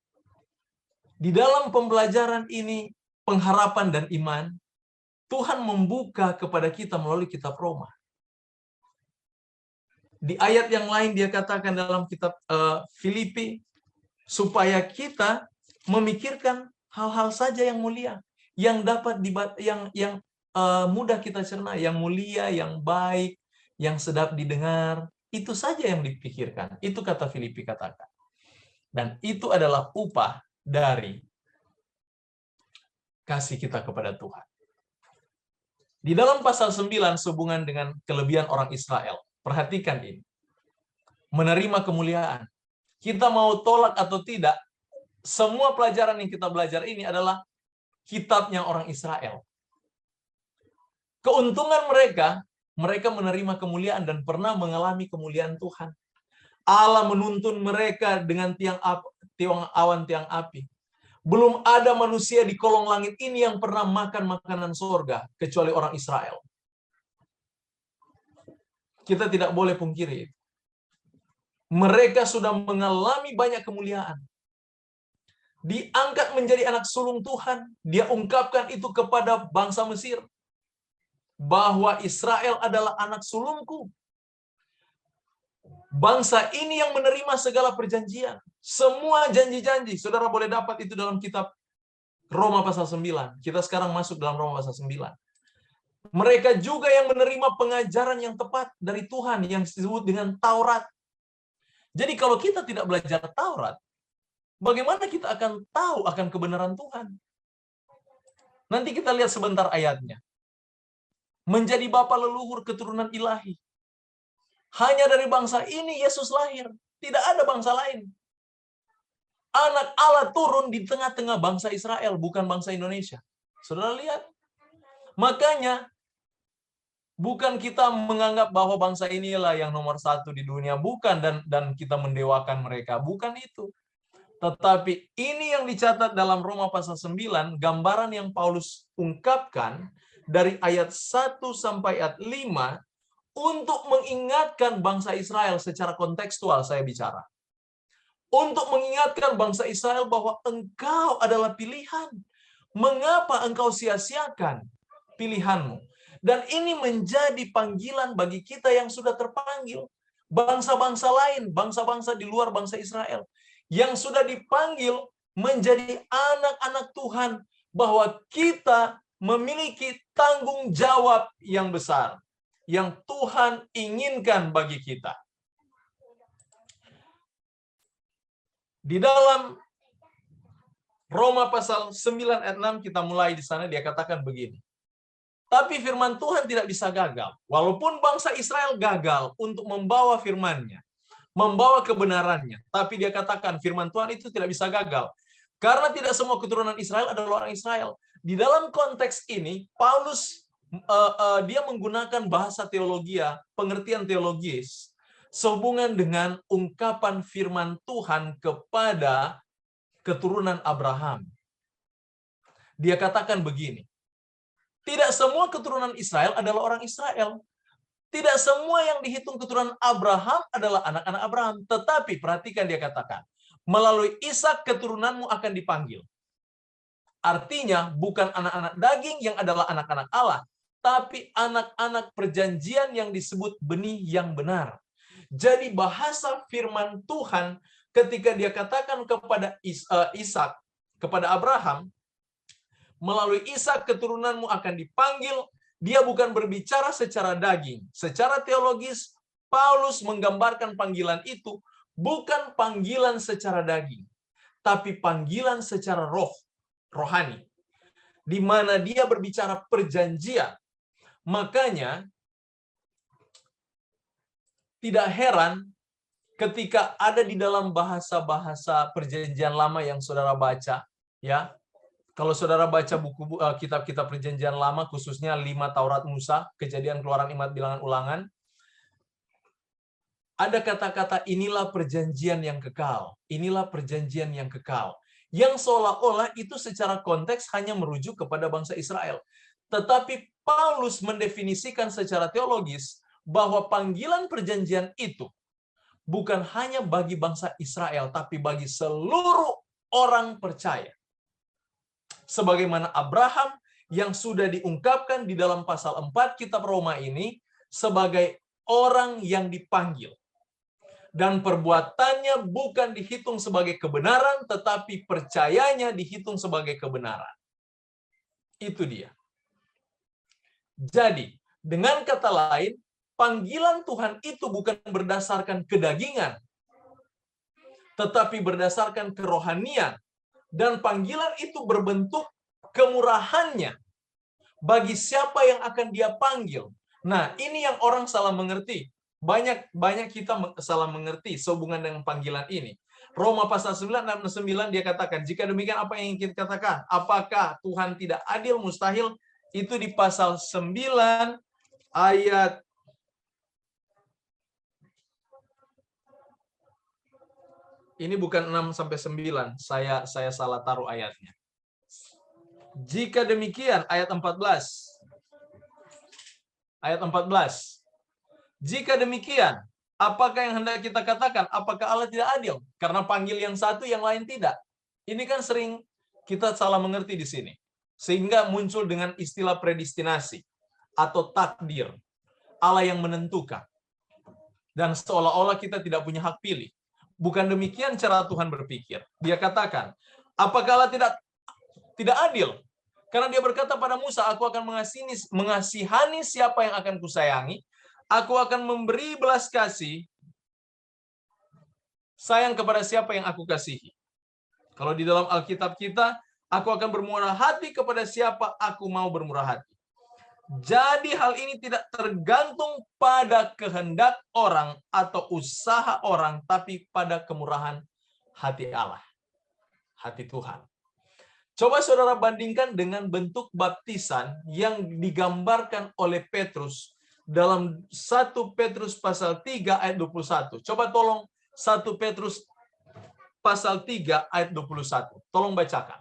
di dalam pembelajaran ini, pengharapan dan iman, Tuhan membuka kepada kita melalui kitab Roma. Di ayat yang lain dia katakan dalam kitab Filipi, supaya kita memikirkan hal-hal saja yang mulia, yang dapat yang mudah kita cerna, yang mulia, yang baik, yang sedap didengar, itu saja yang dipikirkan. Itu kata Filipi katakan. Dan itu adalah upah dari kasih kita kepada Tuhan. Di dalam pasal 9 sehubungan dengan kelebihan orang Israel, perhatikan ini. Menerima kemuliaan. Kita mau tolak atau tidak, semua pelajaran yang kita belajar ini adalah kitabnya orang Israel. Keuntungan mereka menerima kemuliaan dan pernah mengalami kemuliaan Tuhan. Allah menuntun mereka dengan tiang awan, tiang api. Belum ada manusia di kolong langit ini yang pernah makan makanan surga, kecuali orang Israel. Kita tidak boleh pungkiri itu. Mereka sudah mengalami banyak kemuliaan. Diangkat menjadi anak sulung Tuhan. Dia ungkapkan itu kepada bangsa Mesir. Bahwa Israel adalah anak sulungku. Bangsa ini yang menerima segala perjanjian. Semua janji-janji. Saudara boleh dapat itu dalam kitab Roma pasal 9. Kita sekarang masuk dalam Roma pasal 9. Mereka juga yang menerima pengajaran yang tepat dari Tuhan yang disebut dengan Taurat. Jadi kalau kita tidak belajar Taurat, bagaimana kita akan tahu akan kebenaran Tuhan? Nanti kita lihat sebentar ayatnya. Menjadi bapa leluhur keturunan ilahi. Hanya dari bangsa ini Yesus lahir. Tidak ada bangsa lain. Anak Allah turun di tengah-tengah bangsa Israel, bukan bangsa Indonesia. Saudara lihat? Makanya, bukan kita menganggap bahwa bangsa inilah yang nomor satu di dunia. Bukan, dan kita mendewakan mereka. Bukan itu. Tetapi ini yang dicatat dalam Roma pasal 9, gambaran yang Paulus ungkapkan dari ayat 1 sampai ayat 5, untuk mengingatkan bangsa Israel secara kontekstual saya bicara. Untuk mengingatkan bangsa Israel bahwa engkau adalah pilihan. Mengapa engkau sia-siakan pilihanmu? Dan ini menjadi panggilan bagi kita yang sudah terpanggil. Bangsa-bangsa lain, bangsa-bangsa di luar bangsa Israel, yang sudah dipanggil menjadi anak-anak Tuhan, bahwa kita memiliki tanggung jawab yang besar, yang Tuhan inginkan bagi kita. Di dalam Roma pasal 9 ayat 6 kita mulai di sana, dia katakan begini. Tapi firman Tuhan tidak bisa gagal. Walaupun bangsa Israel gagal untuk membawa firman-Nya, membawa kebenarannya, tapi dia katakan firman Tuhan itu tidak bisa gagal. Karena tidak semua keturunan Israel adalah orang Israel. Di dalam konteks ini, Paulus dia menggunakan bahasa teologia, pengertian teologis, sehubungan dengan ungkapan firman Tuhan kepada keturunan Abraham. Dia katakan begini, tidak semua keturunan Israel adalah orang Israel. Tidak semua yang dihitung keturunan Abraham adalah anak-anak Abraham. Tetapi perhatikan dia katakan, melalui Ishak keturunanmu akan dipanggil. Artinya bukan anak-anak daging yang adalah anak-anak Allah, tapi anak-anak perjanjian yang disebut benih yang benar. Jadi bahasa firman Tuhan ketika dia katakan kepada Ishak, kepada Abraham, melalui Ishak keturunanmu akan dipanggil, dia bukan berbicara secara daging. Secara teologis, Paulus menggambarkan panggilan itu bukan panggilan secara daging, tapi panggilan secara rohani, di mana dia berbicara perjanjian. Makanya tidak heran ketika ada di dalam bahasa-bahasa perjanjian lama yang saudara baca, ya. Kalau saudara baca buku kitab-kitab perjanjian lama, khususnya 5 Taurat Musa, Kejadian, Keluaran, Imamat, Bilangan, Ulangan, ada kata-kata inilah perjanjian yang kekal, inilah perjanjian yang kekal, yang seolah-olah itu secara konteks hanya merujuk kepada bangsa Israel. Tetapi Paulus mendefinisikan secara teologis bahwa panggilan perjanjian itu bukan hanya bagi bangsa Israel, tapi bagi seluruh orang percaya. Sebagaimana Abraham yang sudah diungkapkan di dalam pasal 4 kitab Roma ini sebagai orang yang dipanggil. Dan perbuatannya bukan dihitung sebagai kebenaran, tetapi percayanya dihitung sebagai kebenaran. Itu dia. Jadi, dengan kata lain, panggilan Tuhan itu bukan berdasarkan kedagingan, tetapi berdasarkan kerohanian. Dan panggilan itu berbentuk kemurahannya bagi siapa yang akan dia panggil. Nah, ini yang orang salah mengerti. Banyak kita salah mengerti sehubungan dengan panggilan ini. Roma pasal 9 ayat 9 dia katakan, jika demikian apa yang ingin kita katakan? Apakah Tuhan tidak adil, mustahil? Itu di pasal 9 ayat ini bukan 6 sampai 9. Saya salah taruh ayatnya. Jika demikian ayat 14. Ayat 14. Jika demikian, apakah yang hendak kita katakan? Apakah Allah tidak adil? Karena panggil yang satu, yang lain tidak. Ini kan sering kita salah mengerti di sini. Sehingga muncul dengan istilah predestinasi atau takdir. Allah yang menentukan. Dan seolah-olah kita tidak punya hak pilih. Bukan demikian cara Tuhan berpikir. Dia katakan, apakah Allah tidak adil? Karena dia berkata pada Musa, aku akan mengasihani siapa yang akan kusayangi, aku akan memberi belas kasih, sayang kepada siapa yang aku kasihi. Kalau di dalam Alkitab kita, aku akan bermurah hati kepada siapa aku mau bermurah hati. Jadi hal ini tidak tergantung pada kehendak orang atau usaha orang, tapi pada kemurahan hati Allah, hati Tuhan. Coba saudara bandingkan dengan bentuk baptisan yang digambarkan oleh Petrus dalam 1 Petrus pasal 3 ayat 21. Coba tolong 1 Petrus pasal 3 ayat 21. Tolong bacakan.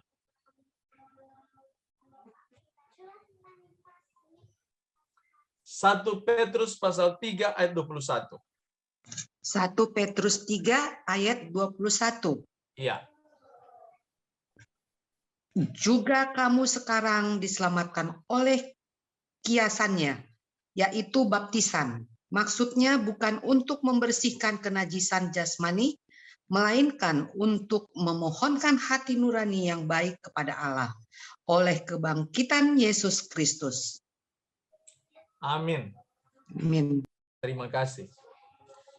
1 Petrus pasal 3 ayat 21. 1 Petrus 3 ayat 21. Iya. Juga kamu sekarang diselamatkan oleh kiasannya, yaitu baptisan. Maksudnya bukan untuk membersihkan kenajisan jasmani, melainkan untuk memohonkan hati nurani yang baik kepada Allah oleh kebangkitan Yesus Kristus. Amin. Amin. Terima kasih.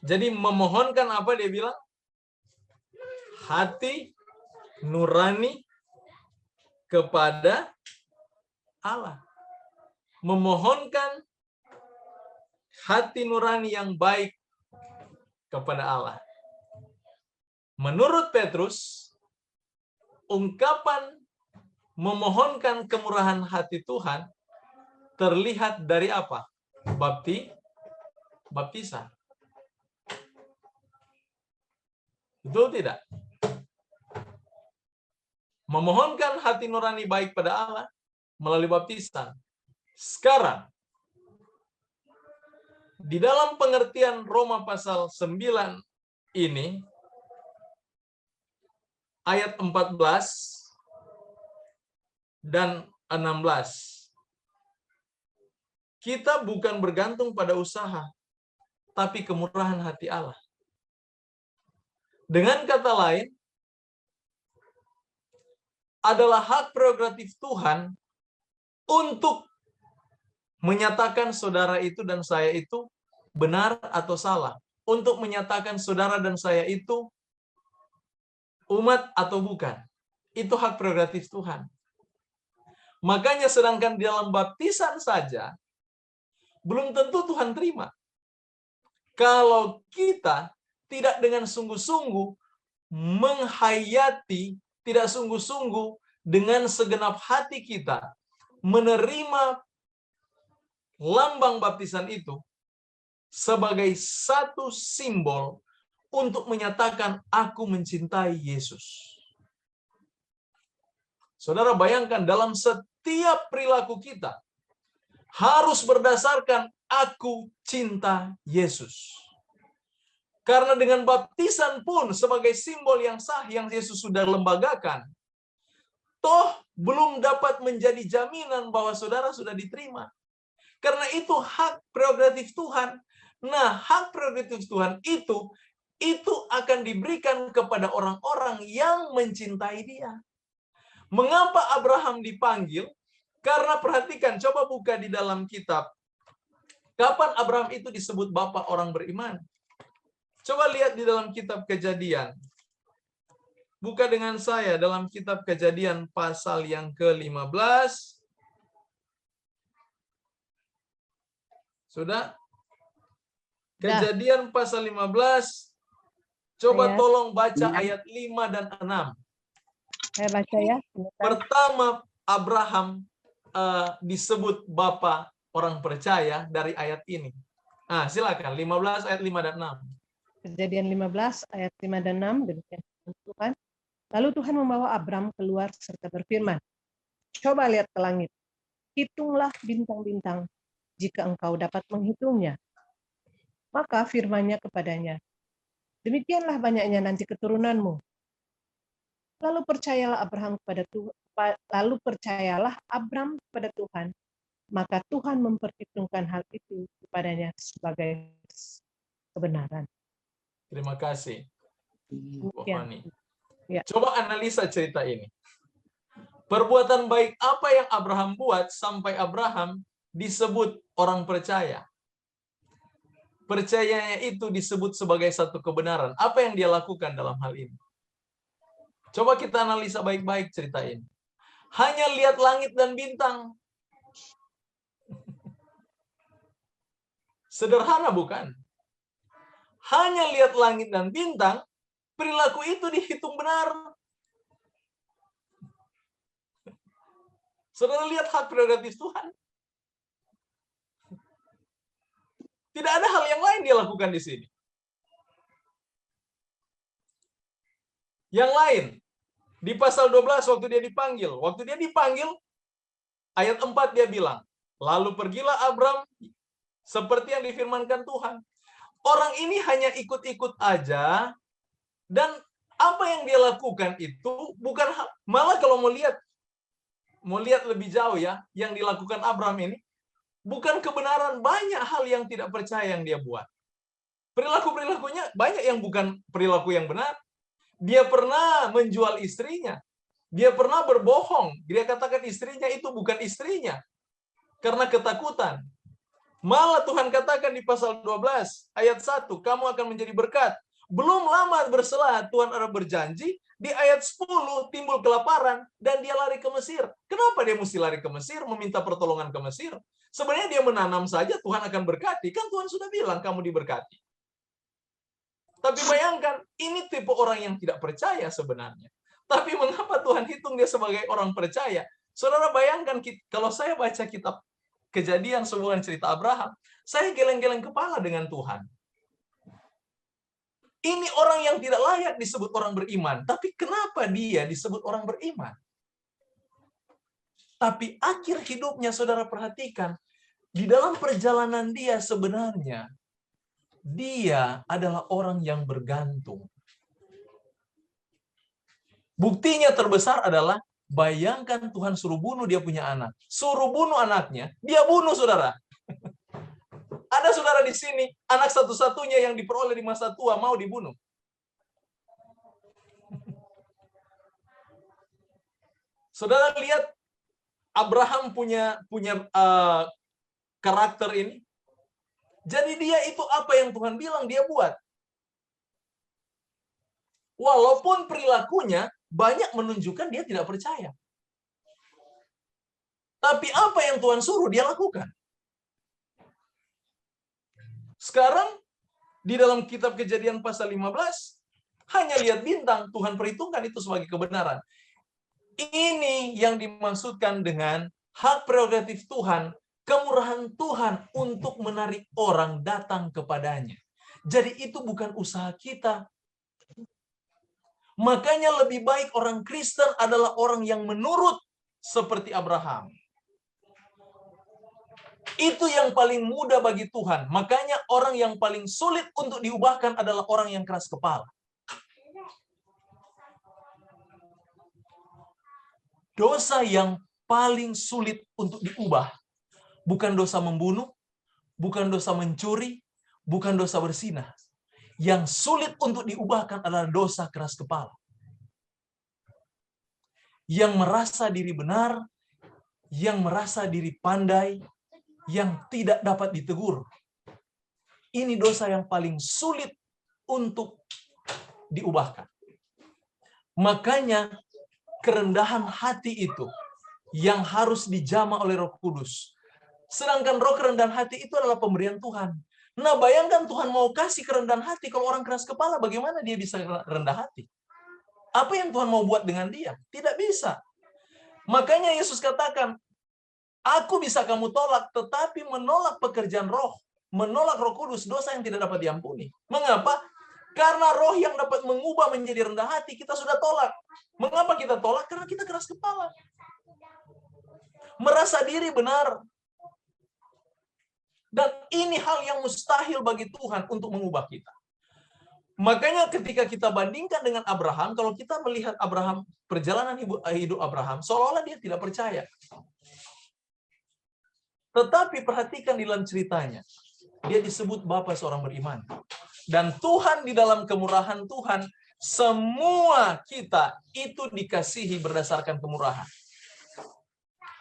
Jadi memohonkan apa dia bilang? Hati nurani kepada Allah. Memohonkan hati nurani yang baik kepada Allah. Menurut Petrus, ungkapan memohonkan kemurahan hati Tuhan terlihat dari apa? Baptisan. Betul tidak? Memohonkan hati nurani baik pada Allah melalui baptisan. Sekarang, di dalam pengertian Roma pasal 9 ini, ayat 14 dan 16, kita bukan bergantung pada usaha, tapi kemurahan hati Allah. Dengan kata lain, adalah hak prerogatif Tuhan untuk menyatakan saudara itu dan saya itu benar atau salah. Untuk menyatakan saudara dan saya itu umat atau bukan. Itu hak prerogatif Tuhan. Makanya sedangkan di dalam baptisan saja, belum tentu Tuhan terima. Kalau kita tidak dengan sungguh-sungguh menghayati, tidak sungguh-sungguh dengan segenap hati kita menerima lambang baptisan itu sebagai satu simbol untuk menyatakan aku mencintai Yesus. Saudara bayangkan dalam setiap perilaku kita harus berdasarkan aku cinta Yesus. Karena dengan baptisan pun sebagai simbol yang sah yang Yesus sudah lembagakan, toh belum dapat menjadi jaminan bahwa saudara sudah diterima. Karena itu hak prerogatif Tuhan. Nah, hak prerogatif Tuhan itu akan diberikan kepada orang-orang yang mencintai Dia. Mengapa Abraham dipanggil? Karena perhatikan, coba buka di dalam kitab. Kapan Abraham itu disebut bapak orang beriman? Coba lihat di dalam kitab Kejadian. Buka dengan saya dalam kitab Kejadian pasal yang ke-15. Sudah? Kejadian pasal 15. Coba tolong baca ayat 5 dan 6. Saya baca ya. Pertama Abraham disebut bapak orang percaya dari ayat ini. Nah, silakan 15 ayat 5 dan 6. Kejadian 15 ayat 5 dan 6 demikian Tuhan. Lalu Tuhan membawa Abram keluar serta berfirman, coba lihat ke langit, hitunglah bintang-bintang jika engkau dapat menghitungnya. Maka firman-Nya kepadanya, demikianlah banyaknya nanti keturunanmu. Lalu percayalah Abram kepada Tuhan, maka Tuhan memperhitungkan hal itu kepadanya sebagai kebenaran. Terima kasih, Bu Fani. Ya. Coba analisa cerita ini. Perbuatan baik apa yang Abraham buat sampai Abraham disebut orang percaya? Percayanya itu disebut sebagai satu kebenaran. Apa yang dia lakukan dalam hal ini? Coba kita analisa baik-baik cerita ini. Hanya lihat langit dan bintang. Sederhana bukan? Hanya lihat langit dan bintang, perilaku itu dihitung benar. Saudara lihat hak prerogatif Tuhan. Tidak ada hal yang lain dia lakukan di sini. Yang lain, di pasal 12 waktu dia dipanggil, ayat 4 dia bilang, lalu pergilah Abram seperti yang difirmankan Tuhan. Orang ini hanya ikut-ikut aja, dan apa yang dia lakukan itu bukan, malah kalau mau lihat lebih jauh ya, yang dilakukan Abraham ini bukan kebenaran, banyak hal yang tidak percaya yang dia buat. Perilakunya banyak yang bukan perilaku yang benar. Dia pernah menjual istrinya. Dia pernah berbohong. Dia katakan istrinya itu bukan istrinya karena ketakutan. Malah Tuhan katakan di pasal 12 ayat 1, kamu akan menjadi berkat. Belum lama berselang Tuhan ada berjanji, di ayat 10 timbul kelaparan dan dia lari ke Mesir. Kenapa dia mesti lari ke Mesir, meminta pertolongan ke Mesir? Sebenarnya dia menanam saja, Tuhan akan berkati. Kan Tuhan sudah bilang kamu diberkati. Tapi bayangkan, ini tipe orang yang tidak percaya sebenarnya. Tapi mengapa Tuhan hitung dia sebagai orang percaya? Saudara bayangkan, kalau saya baca kitab Kejadian sehubungan cerita Abraham, saya geleng-geleng kepala dengan Tuhan. Ini orang yang tidak layak disebut orang beriman. Tapi kenapa dia disebut orang beriman? Tapi akhir hidupnya, saudara perhatikan, di dalam perjalanan dia sebenarnya, dia adalah orang yang bergantung. Buktinya terbesar adalah, bayangkan Tuhan suruh bunuh dia punya anak. Suruh bunuh anaknya, dia bunuh, saudara. Ada saudara di sini, anak satu-satunya yang diperoleh di masa tua mau dibunuh. Saudara lihat, Abraham punya karakter ini. Jadi dia itu apa yang Tuhan bilang dia buat. Walaupun perilakunya banyak menunjukkan dia tidak percaya. Tapi apa yang Tuhan suruh dia lakukan. Sekarang di dalam kitab Kejadian pasal 15, hanya lihat bintang, Tuhan perhitungkan itu sebagai kebenaran. Ini yang dimaksudkan dengan hak prerogatif Tuhan, kemurahan Tuhan untuk menarik orang datang kepadanya. Jadi itu bukan usaha kita. Makanya lebih baik orang Kristen adalah orang yang menurut seperti Abraham. Itu yang paling mudah bagi Tuhan. Makanya orang yang paling sulit untuk diubahkan adalah orang yang keras kepala. Dosa yang paling sulit untuk diubah bukan dosa membunuh, bukan dosa mencuri, bukan dosa berzinah. Yang sulit untuk diubahkan adalah dosa keras kepala. Yang merasa diri benar, yang merasa diri pandai, yang tidak dapat ditegur. Ini dosa yang paling sulit untuk diubahkan. Makanya kerendahan hati itu yang harus dijamah oleh Roh Kudus. Sedangkan roh kerendahan hati itu adalah pemberian Tuhan. Nah, bayangkan Tuhan mau kasih kerendahan hati, kalau orang keras kepala, bagaimana dia bisa rendah hati? Apa yang Tuhan mau buat dengan dia? Tidak bisa. Makanya Yesus katakan, aku bisa kamu tolak, tetapi menolak pekerjaan roh, menolak Roh Kudus, dosa yang tidak dapat diampuni. Mengapa? Karena roh yang dapat mengubah menjadi rendah hati, kita sudah tolak. Mengapa kita tolak? Karena kita keras kepala. Merasa diri benar. Dan ini hal yang mustahil bagi Tuhan untuk mengubah kita. Makanya ketika kita bandingkan dengan Abraham, kalau kita melihat Abraham, perjalanan hidup Abraham, seolah-olah dia tidak percaya. Tetapi perhatikan di dalam ceritanya, dia disebut bapa seorang beriman. Dan Tuhan di dalam kemurahan Tuhan, semua kita itu dikasihi berdasarkan kemurahan.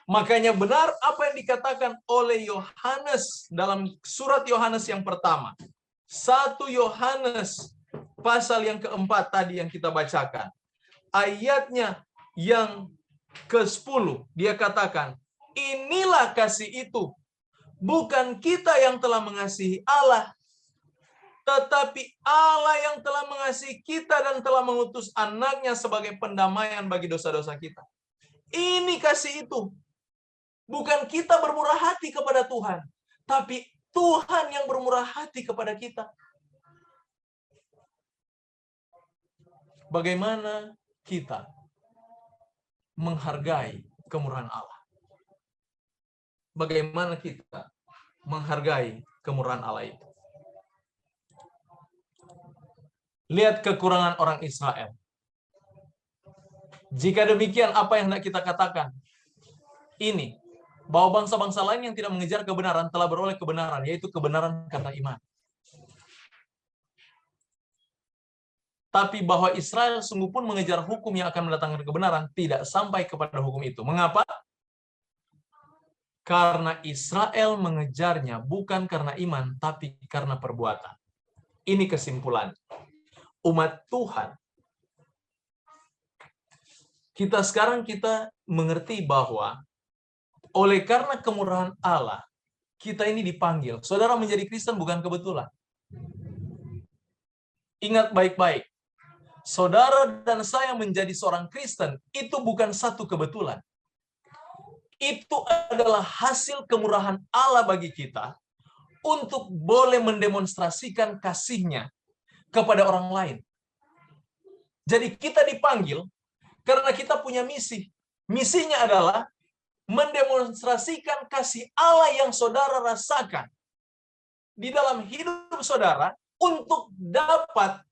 Makanya benar apa yang dikatakan oleh Yohanes dalam surat Yohanes yang pertama. 1 Yohanes pasal yang keempat tadi yang kita bacakan. Ayatnya yang ke-10 dia katakan, inilah kasih itu. Bukan kita yang telah mengasihi Allah, tetapi Allah yang telah mengasihi kita dan telah mengutus anaknya sebagai pendamaian bagi dosa-dosa kita. Ini kasih itu. Bukan kita bermurah hati kepada Tuhan, tapi Tuhan yang bermurah hati kepada kita. Bagaimana kita menghargai kemurahan Allah? Bagaimana kita menghargai kemurahan Allah itu? Lihat kekurangan orang Israel. Jika demikian, apa yang hendak kita katakan? Ini, bahwa bangsa-bangsa lain yang tidak mengejar kebenaran telah beroleh kebenaran, yaitu kebenaran karena iman. Tapi bahwa Israel sungguh pun mengejar hukum yang akan mendatangkan kebenaran, tidak sampai kepada hukum itu. Mengapa? Karena Israel mengejarnya bukan karena iman, tapi karena perbuatan. Ini kesimpulan. Umat Tuhan, kita mengerti bahwa oleh karena kemurahan Allah, kita ini dipanggil. Saudara menjadi Kristen bukan kebetulan. Ingat baik-baik. Saudara dan saya menjadi seorang Kristen, itu bukan satu kebetulan. Itu adalah hasil kemurahan Allah bagi kita untuk boleh mendemonstrasikan kasih-Nya kepada orang lain. Jadi kita dipanggil karena kita punya misi. Misinya adalah mendemonstrasikan kasih Allah yang saudara rasakan di dalam hidup saudara untuk dapat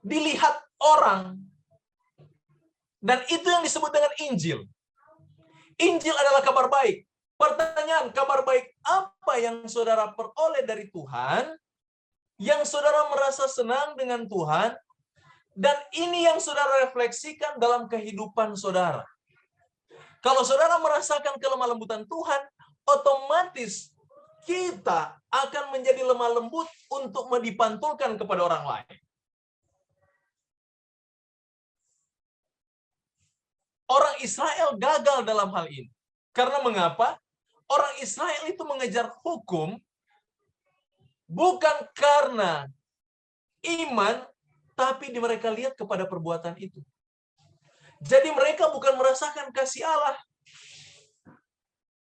dilihat orang. Dan itu yang disebut dengan Injil. Injil adalah kabar baik. Pertanyaan, kabar baik apa yang saudara peroleh dari Tuhan, yang saudara merasa senang dengan Tuhan, dan ini yang saudara refleksikan dalam kehidupan saudara. Kalau saudara merasakan kelemah lembutan Tuhan, otomatis kita akan menjadi lemah lembut untuk dipantulkan kepada orang lain. Orang Israel gagal dalam hal ini. Karena mengapa? Orang Israel itu mengejar hukum bukan karena iman, tapi mereka lihat kepada perbuatan itu. Jadi mereka bukan merasakan kasih Allah.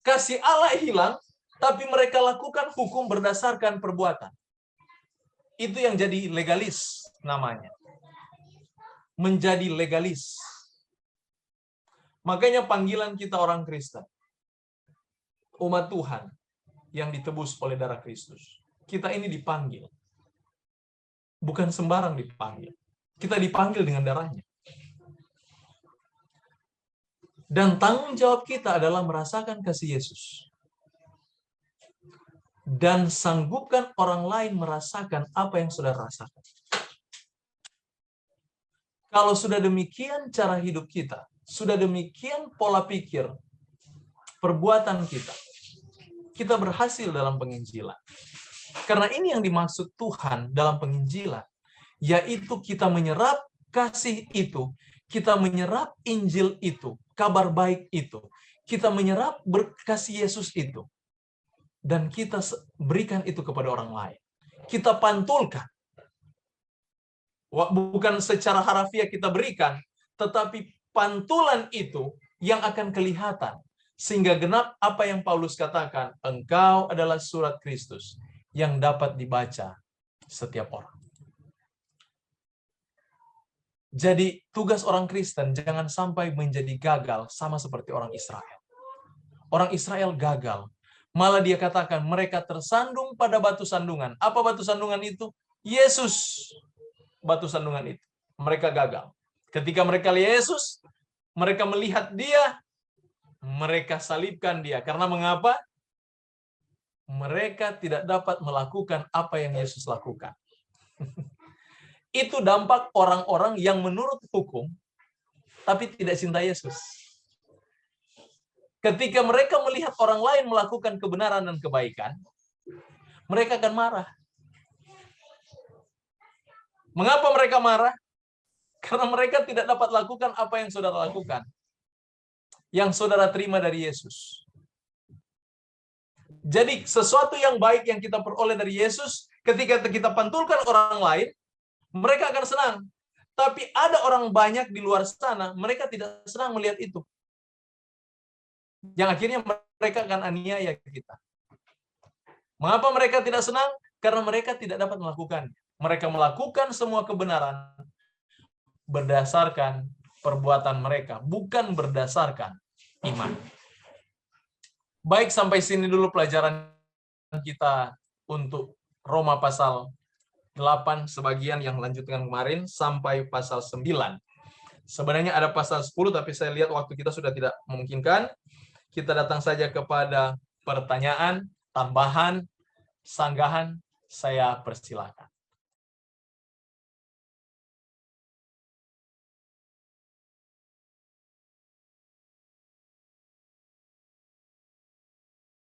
Kasih Allah hilang, tapi mereka lakukan hukum berdasarkan perbuatan. Itu yang jadi legalis namanya. Menjadi legalis. Makanya panggilan kita orang Kristen, umat Tuhan yang ditebus oleh darah Kristus. Kita ini dipanggil. Bukan sembarang dipanggil. Kita dipanggil dengan darahnya. Dan tanggung jawab kita adalah merasakan kasih Yesus. Dan sanggupkan orang lain merasakan apa yang saudara rasakan. Kalau sudah demikian cara hidup kita, sudah demikian pola pikir, perbuatan kita berhasil dalam penginjilan. Karena ini yang dimaksud Tuhan dalam penginjilan, yaitu kita menyerap kasih itu, kita menyerap Injil itu, kabar baik itu, kita menyerap berkasih Yesus itu, dan kita berikan itu kepada orang lain. Kita pantulkan. Bukan secara harafiah kita berikan, tetapi pantulan itu yang akan kelihatan. Sehingga genap apa yang Paulus katakan, engkau adalah surat Kristus yang dapat dibaca setiap orang. Jadi tugas orang Kristen jangan sampai menjadi gagal sama seperti orang Israel. Orang Israel gagal. Malah dia katakan mereka tersandung pada batu sandungan. Apa batu sandungan itu? Yesus. Batu sandungan itu. Mereka gagal. Ketika mereka lihat Yesus, mereka melihat dia, mereka salibkan dia. Karena mengapa? Mereka tidak dapat melakukan apa yang Yesus lakukan. Itu dampak orang-orang yang menurut hukum, tapi tidak cinta Yesus. Ketika mereka melihat orang lain melakukan kebenaran dan kebaikan, mereka akan marah. Mengapa mereka marah? Karena mereka tidak dapat lakukan apa yang saudara lakukan, yang saudara terima dari Yesus. Jadi sesuatu yang baik yang kita peroleh dari Yesus, ketika kita pantulkan orang lain, mereka akan senang. Tapi ada orang banyak di luar sana, mereka tidak senang melihat itu. Yang akhirnya mereka akan aniaya kita. Mengapa mereka tidak senang? Karena mereka tidak dapat melakukan. Mereka melakukan semua kebenaran berdasarkan perbuatan mereka, bukan berdasarkan iman. Baik, sampai sini dulu pelajaran kita untuk Roma pasal 8, sebagian yang lanjutkan kemarin, sampai pasal 9. Sebenarnya ada pasal 10, tapi saya lihat waktu kita sudah tidak memungkinkan. Kita datang saja kepada pertanyaan, tambahan, sanggahan, saya persilakan.